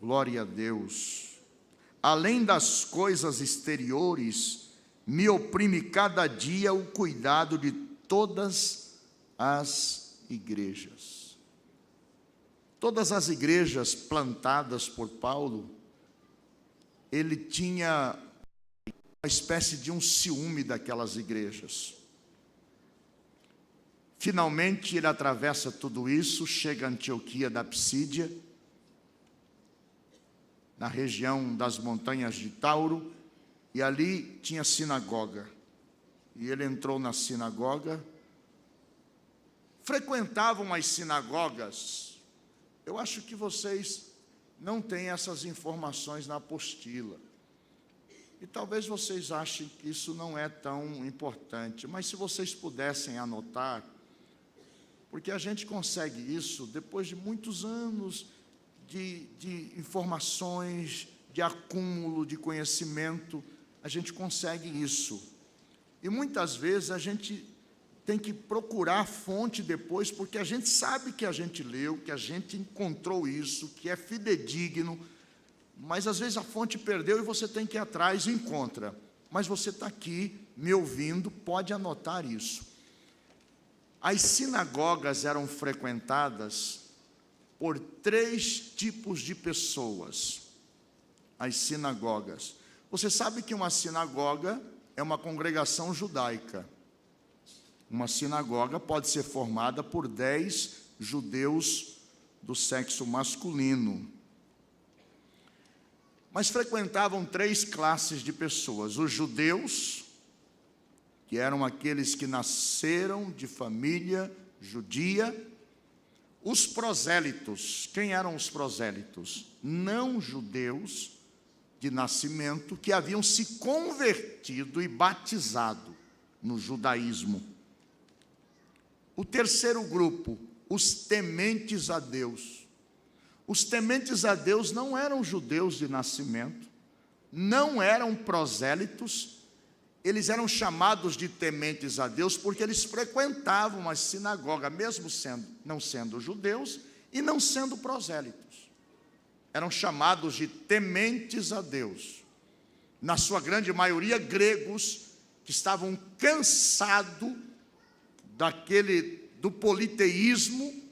A: Glória a Deus. Além das coisas exteriores, me oprime cada dia o cuidado de todas as igrejas. Todas as igrejas plantadas por Paulo, ele tinha uma espécie de um ciúme daquelas igrejas. Finalmente ele atravessa tudo isso, chega a Antioquia da Psídia, na região das montanhas de Tauro, e ali tinha sinagoga. E ele entrou na sinagoga. Frequentavam as sinagogas. Eu acho que vocês não têm essas informações na apostila. E talvez vocês achem que isso não é tão importante, mas se vocês pudessem anotar, porque a gente consegue isso depois de muitos anos de informações, de acúmulo de conhecimento, a gente consegue isso. E muitas vezes a gente tem que procurar a fonte depois, porque a gente sabe que a gente leu, que a gente encontrou isso, que é fidedigno, mas às vezes a fonte perdeu e você tem que ir atrás e encontra. Mas você está aqui me ouvindo, pode anotar isso. As sinagogas eram frequentadas por 3 tipos de pessoas. As sinagogas. Você sabe que uma sinagoga é uma congregação judaica. Uma sinagoga pode ser formada por 10 judeus do sexo masculino. Mas frequentavam 3 classes de pessoas. Os judeus, que eram aqueles que nasceram de família judia. Os prosélitos. Quem eram os prosélitos? Não judeus de nascimento que haviam se convertido e batizado no judaísmo. O terceiro grupo, os tementes a Deus. Os tementes a Deus não eram judeus de nascimento, não eram prosélitos, eles eram chamados de tementes a Deus porque eles frequentavam a sinagoga, mesmo não sendo judeus e não sendo prosélitos. Eram chamados de tementes a Deus. Na sua grande maioria, gregos que estavam cansados do politeísmo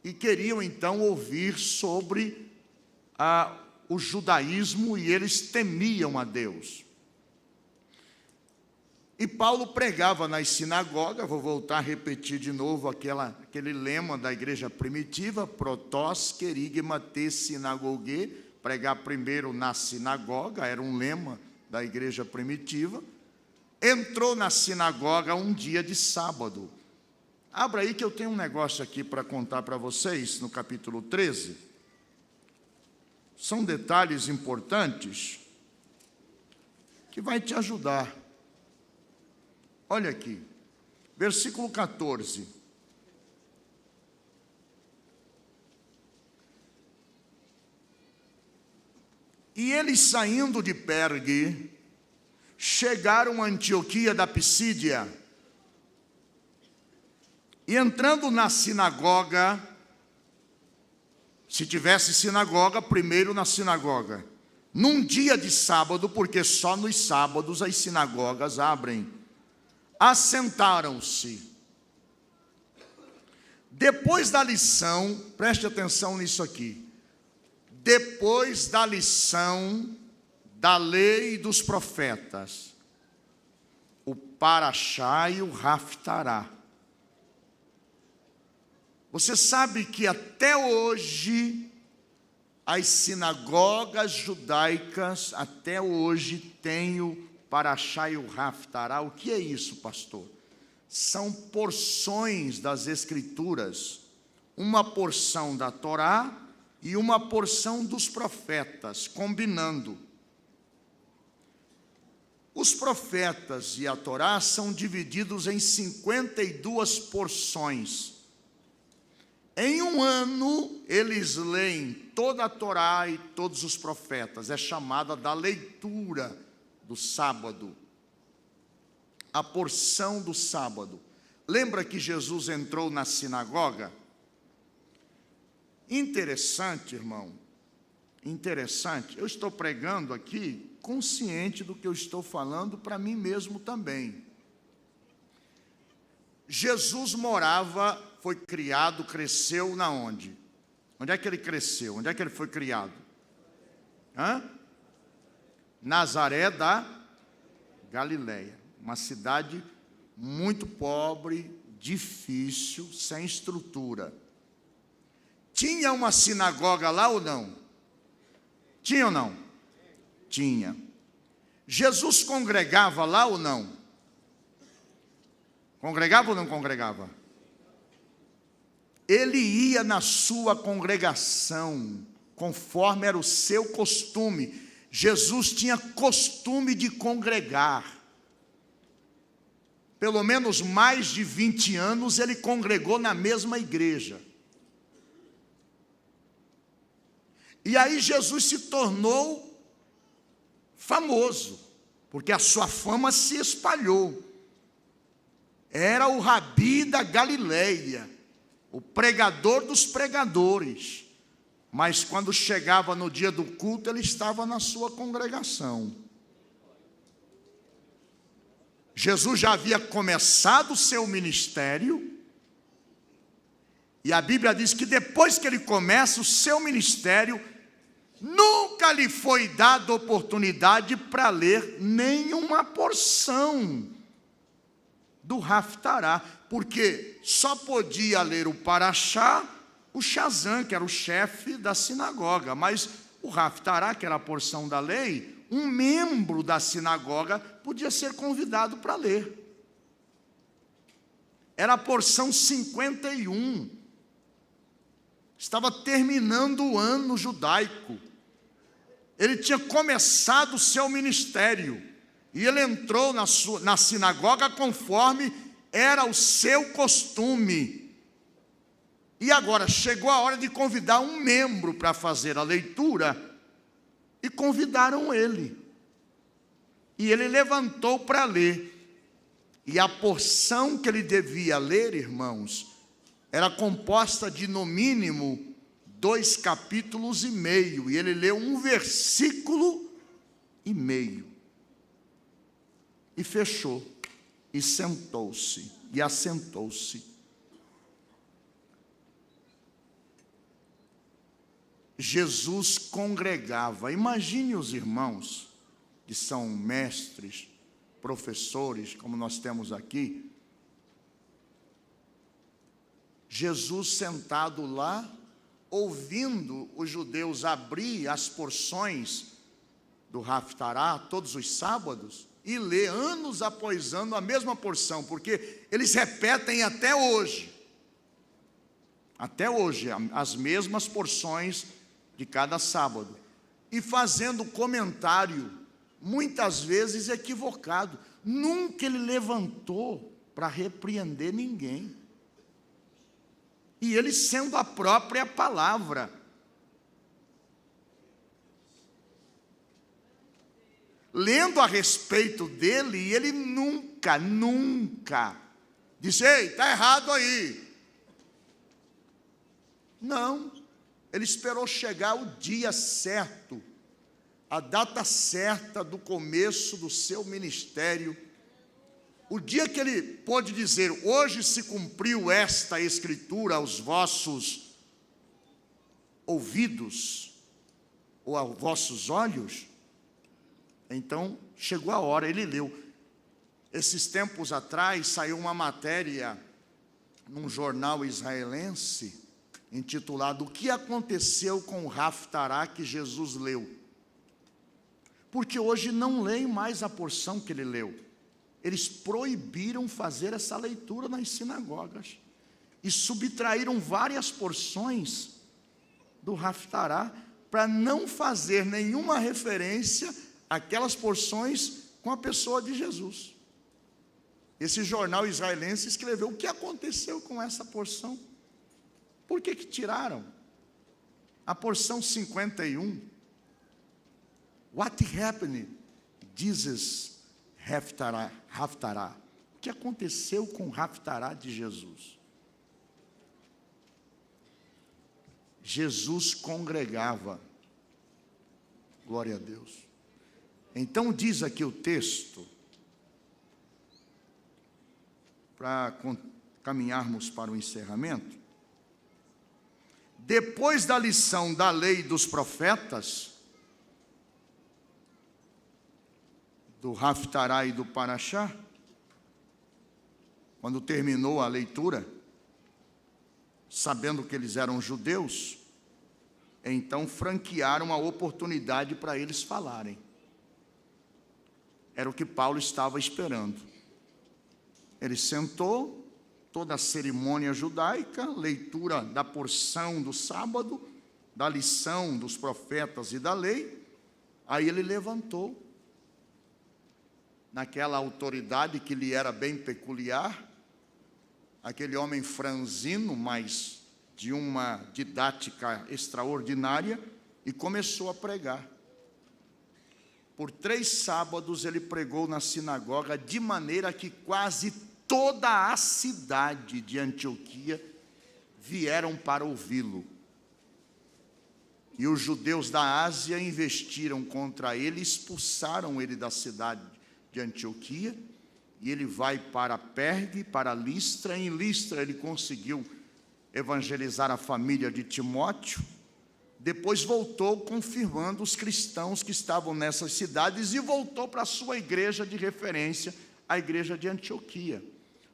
A: e queriam então ouvir sobre o judaísmo, e eles temiam a Deus. E Paulo pregava nas sinagogas. Vou voltar a repetir de novo aquele lema da igreja primitiva, protós querigma te sinagogue, pregar primeiro na sinagoga, era um lema da igreja primitiva. Entrou na sinagoga um dia de sábado. Abra aí que eu tenho um negócio aqui para contar para vocês, no capítulo 13. São detalhes importantes que vai te ajudar. Olha aqui, versículo 14. E eles, saindo de Pergue, chegaram a Antioquia da Psídia. E entrando na sinagoga, se tivesse sinagoga, primeiro na sinagoga. Num dia de sábado, porque só nos sábados as sinagogas abrem, assentaram-se. Depois da lição, preste atenção nisso aqui. Depois da lição da lei e dos profetas, o Parashá e o Haftará. Você sabe que até hoje, as sinagogas judaicas, até hoje, têm o Parashá e o Haftará. O que é isso, pastor? São porções das Escrituras, uma porção da Torá e uma porção dos profetas, combinando. Os profetas e a Torá são divididos em 52 porções. Em um ano, eles leem toda a Torá e todos os profetas. É chamada da leitura do sábado. A porção do sábado. Lembra que Jesus entrou na sinagoga? Interessante, irmão. Interessante. Eu estou pregando aqui consciente do que eu estou falando para mim mesmo também. Jesus morava, foi criado, cresceu na onde? Onde é que ele cresceu? Onde é que ele foi criado? Nazaré da Galileia. Uma cidade muito pobre, difícil, sem estrutura. Tinha uma sinagoga lá ou não? Tinha ou não? Tinha. Jesus congregava lá ou não? Congregava ou não congregava? Ele ia na sua congregação, conforme era o seu costume. Jesus tinha costume de congregar. Pelo menos mais de 20 anos ele congregou na mesma igreja. E aí Jesus se tornou famoso, porque a sua fama se espalhou. Era o Rabi da Galileia, o pregador dos pregadores. Mas quando chegava no dia do culto, ele estava na sua congregação. Jesus já havia começado o seu ministério, e a Bíblia diz que depois que ele começa o seu ministério, nunca lhe foi dada oportunidade para ler nenhuma porção do Haftará, porque só podia ler o Paraxá, o Shazam, que era o chefe da sinagoga, mas o Haftará, que era a porção da lei, um membro da sinagoga podia ser convidado para ler. Era a porção 51. Estava terminando o ano judaico. Ele tinha começado o seu ministério. E ele entrou na sinagoga conforme era o seu costume. E agora chegou a hora de convidar um membro para fazer a leitura. E convidaram ele. E ele levantou para ler. E a porção que ele devia ler, irmãos, era composta de, no mínimo, 2,5 capítulos. E ele leu 1,5 versículo. E fechou. E sentou-se. E assentou-se. Jesus congregava. Imagine os irmãos que são mestres, professores, como nós temos aqui. Jesus sentado lá, ouvindo os judeus abrir as porções do Haftará todos os sábados e ler anos após ano a mesma porção, porque eles repetem até hoje. Até hoje, as mesmas porções de cada sábado, e fazendo comentário, muitas vezes equivocado. Nunca ele levantou para repreender ninguém. E ele sendo a própria palavra. Lendo a respeito dele, ele nunca disse: ei, está errado aí. Não. Ele esperou chegar o dia certo, a data certa do começo do seu ministério. O dia que ele pôde dizer: hoje se cumpriu esta escritura aos vossos ouvidos, ou aos vossos olhos. Então, chegou a hora, ele leu. Esses tempos atrás, saiu uma matéria num jornal israelense, intitulado: O que aconteceu com o Haftará que Jesus leu? Porque hoje não leem mais a porção que ele leu. Eles proibiram fazer essa leitura nas sinagogas. e subtraíram várias porções do Haftará para não fazer nenhuma referência àquelas porções com a pessoa de Jesus. Esse jornal israelense escreveu o que aconteceu com essa porção. Por que tiraram? A porção 51. What happened? Jesus Haftará. O que aconteceu com o Haftará de Jesus? Jesus congregava. Glória a Deus. Então diz aqui o texto, para caminharmos para o encerramento. Depois da lição da lei dos profetas, do Haftará e do Parashá, quando terminou a leitura, sabendo que eles eram judeus, então franquearam a oportunidade para eles falarem. Era o que Paulo estava esperando. Ele sentou, toda a cerimônia judaica, leitura da porção do sábado, da lição dos profetas e da lei. Aí ele levantou, naquela autoridade que lhe era bem peculiar, aquele homem franzino, mas de uma didática extraordinária, e começou a pregar. Por 3 sábados ele pregou na sinagoga, de maneira que quase toda a cidade de Antioquia vieram para ouvi-lo. E os judeus da Ásia investiram contra ele, expulsaram ele da cidade de Antioquia, e ele vai para Pergue, para Listra. Em Listra ele conseguiu evangelizar a família de Timóteo. Depois voltou confirmando os cristãos que estavam nessas cidades e voltou para a sua igreja de referência, a igreja de Antioquia.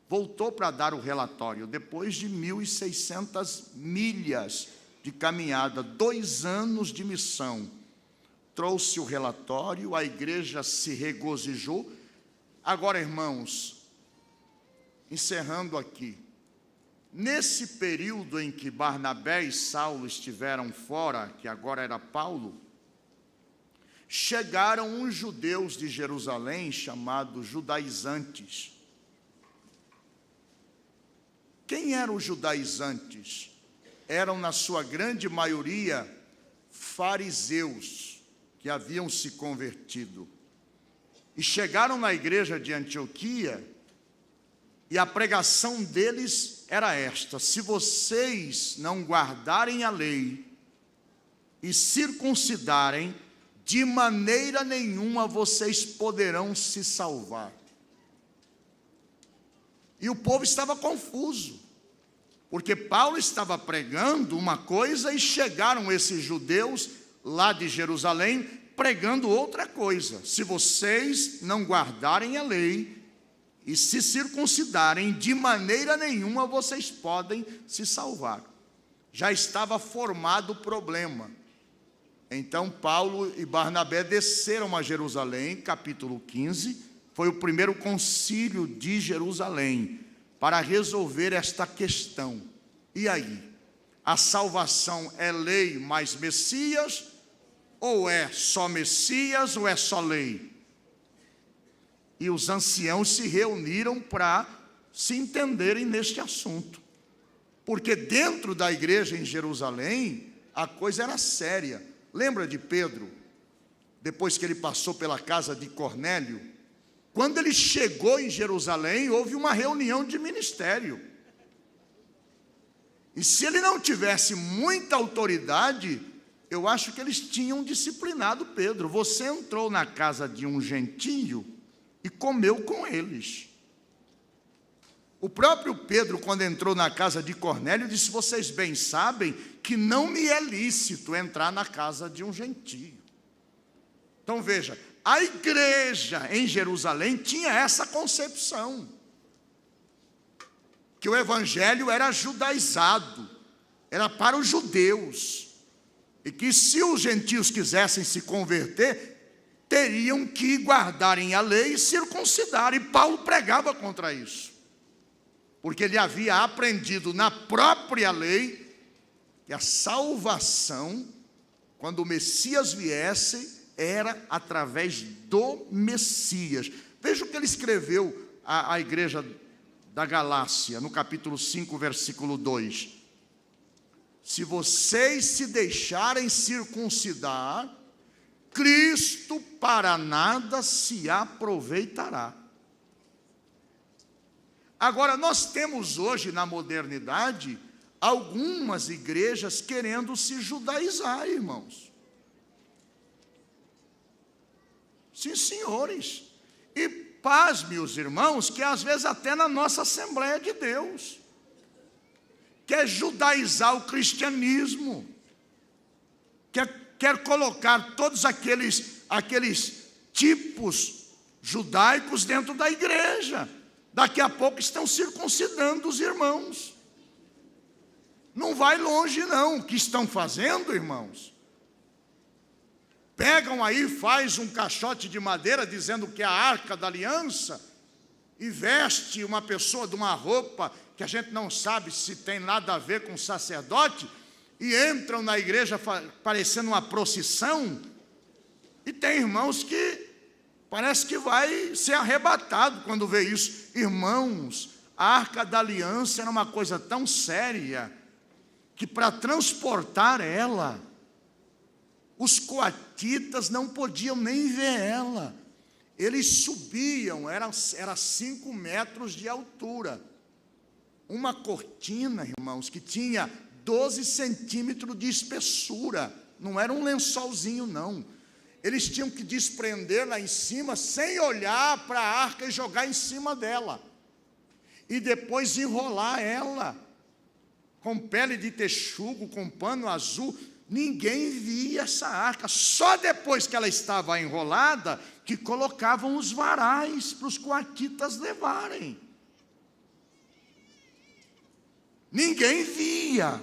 A: Voltou para dar o relatório, depois de 1.600 milhas de caminhada, 2 anos de missão. Trouxe o relatório, a igreja se regozijou. Agora, irmãos, encerrando aqui, nesse período em que Barnabé e Saulo estiveram fora, que agora era Paulo, chegaram uns judeus de Jerusalém chamados judaizantes. Quem eram os judaizantes? Eram, na sua grande maioria, fariseus que haviam se convertido. E chegaram na igreja de Antioquia, e a pregação deles era esta: se vocês não guardarem a lei e circuncidarem, de maneira nenhuma vocês poderão se salvar. E o povo estava confuso, porque Paulo estava pregando uma coisa e chegaram esses judeus lá de Jerusalém pregando outra coisa. Se vocês não guardarem a lei e se circuncidarem, de maneira nenhuma vocês podem se salvar. Já estava formado o problema. Então Paulo e Barnabé desceram a Jerusalém, capítulo 15, foi o primeiro concílio de Jerusalém, para resolver esta questão. E aí? A salvação é lei mais Messias, ou é só Messias, ou é só lei? E os anciãos se reuniram para se entenderem neste assunto. Porque dentro da igreja em Jerusalém, a coisa era séria. Lembra de Pedro, depois que ele passou pela casa de Cornélio? Quando ele chegou em Jerusalém, houve uma reunião de ministério. E se ele não tivesse muita autoridade, eu acho que eles tinham disciplinado Pedro. Você entrou na casa de um gentio e comeu com eles. O próprio Pedro, quando entrou na casa de Cornélio, disse: vocês bem sabem que não me é lícito entrar na casa de um gentio. Então veja, a igreja em Jerusalém tinha essa concepção, que o evangelho era judaizado, era para os judeus, e que se os gentios quisessem se converter, teriam que guardarem a lei e circuncidar, e Paulo pregava contra isso. porque ele havia aprendido na própria lei que a salvação, quando o Messias viesse, era através do Messias. Veja o que ele escreveu à igreja da Galácia, no capítulo 5, versículo 2. Se vocês se deixarem circuncidar, Cristo para nada se aproveitará. Agora, nós temos hoje na modernidade algumas igrejas querendo se judaizar, irmãos. Sim, senhores. E pasme os irmãos, que às vezes até na nossa Assembleia de Deus quer judaizar o cristianismo, quer colocar todos aqueles tipos judaicos dentro da igreja. Daqui a pouco estão circuncidando os irmãos. Não vai longe não. O que estão fazendo, irmãos? Pegam aí, faz um caixote de madeira dizendo que é a Arca da Aliança e veste uma pessoa de uma roupa que a gente não sabe se tem nada a ver com sacerdote e entram na igreja parecendo uma procissão. E tem irmãos que parece que vai ser arrebatado quando vê isso. Irmãos, a Arca da Aliança era uma coisa tão séria que para transportar ela, os coatitas não podiam nem ver ela. Eles subiam, era 5 metros de altura. Uma cortina, irmãos, que tinha 12 centímetros de espessura. Não era um lençolzinho, não. Eles tinham que desprender lá em cima, sem olhar para a arca e jogar em cima dela. E depois enrolar ela, com pele de texugo, com pano azul. Ninguém via essa arca. Só depois que ela estava enrolada, que colocavam os varais para os coatitas levarem. Ninguém via.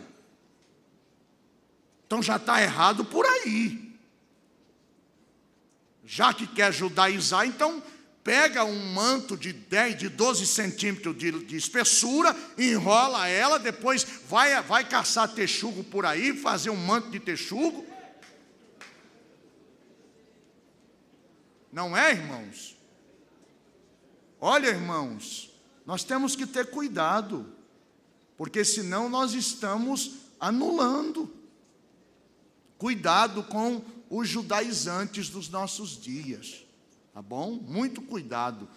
A: Então já está errado por aí. Já que quer judaizar, então pega um manto de 12 centímetros de espessura, enrola ela, depois vai caçar texugo por aí, fazer um manto de texugo. Não é, irmãos? Olha, irmãos, nós temos que ter cuidado, porque senão nós estamos anulando. Cuidado com os judaizantes dos nossos dias, tá bom? Muito cuidado.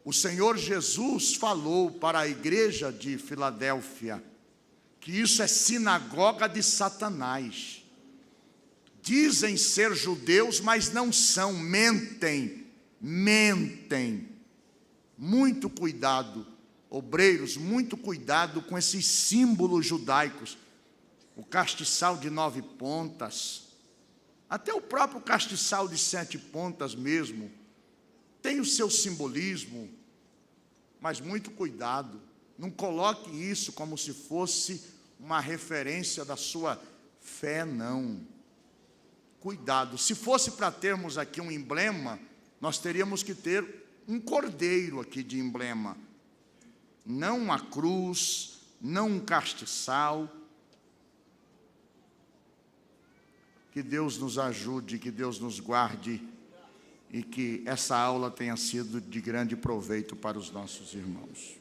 A: O Senhor Jesus falou para a igreja de Filadélfia que isso é sinagoga de Satanás. Dizem ser judeus, mas não são, mentem. Muito cuidado, obreiros, muito cuidado com esses símbolos judaicos. O castiçal de 9 pontas, até o próprio castiçal de 7 pontas mesmo, tem o seu simbolismo, mas muito cuidado. Não coloque isso como se fosse uma referência da sua fé, não. Cuidado. Se fosse para termos aqui um emblema, nós teríamos que ter um cordeiro aqui de emblema. Não uma cruz, não um castiçal. Que Deus nos ajude, que Deus nos guarde e que essa aula tenha sido de grande proveito para os nossos irmãos.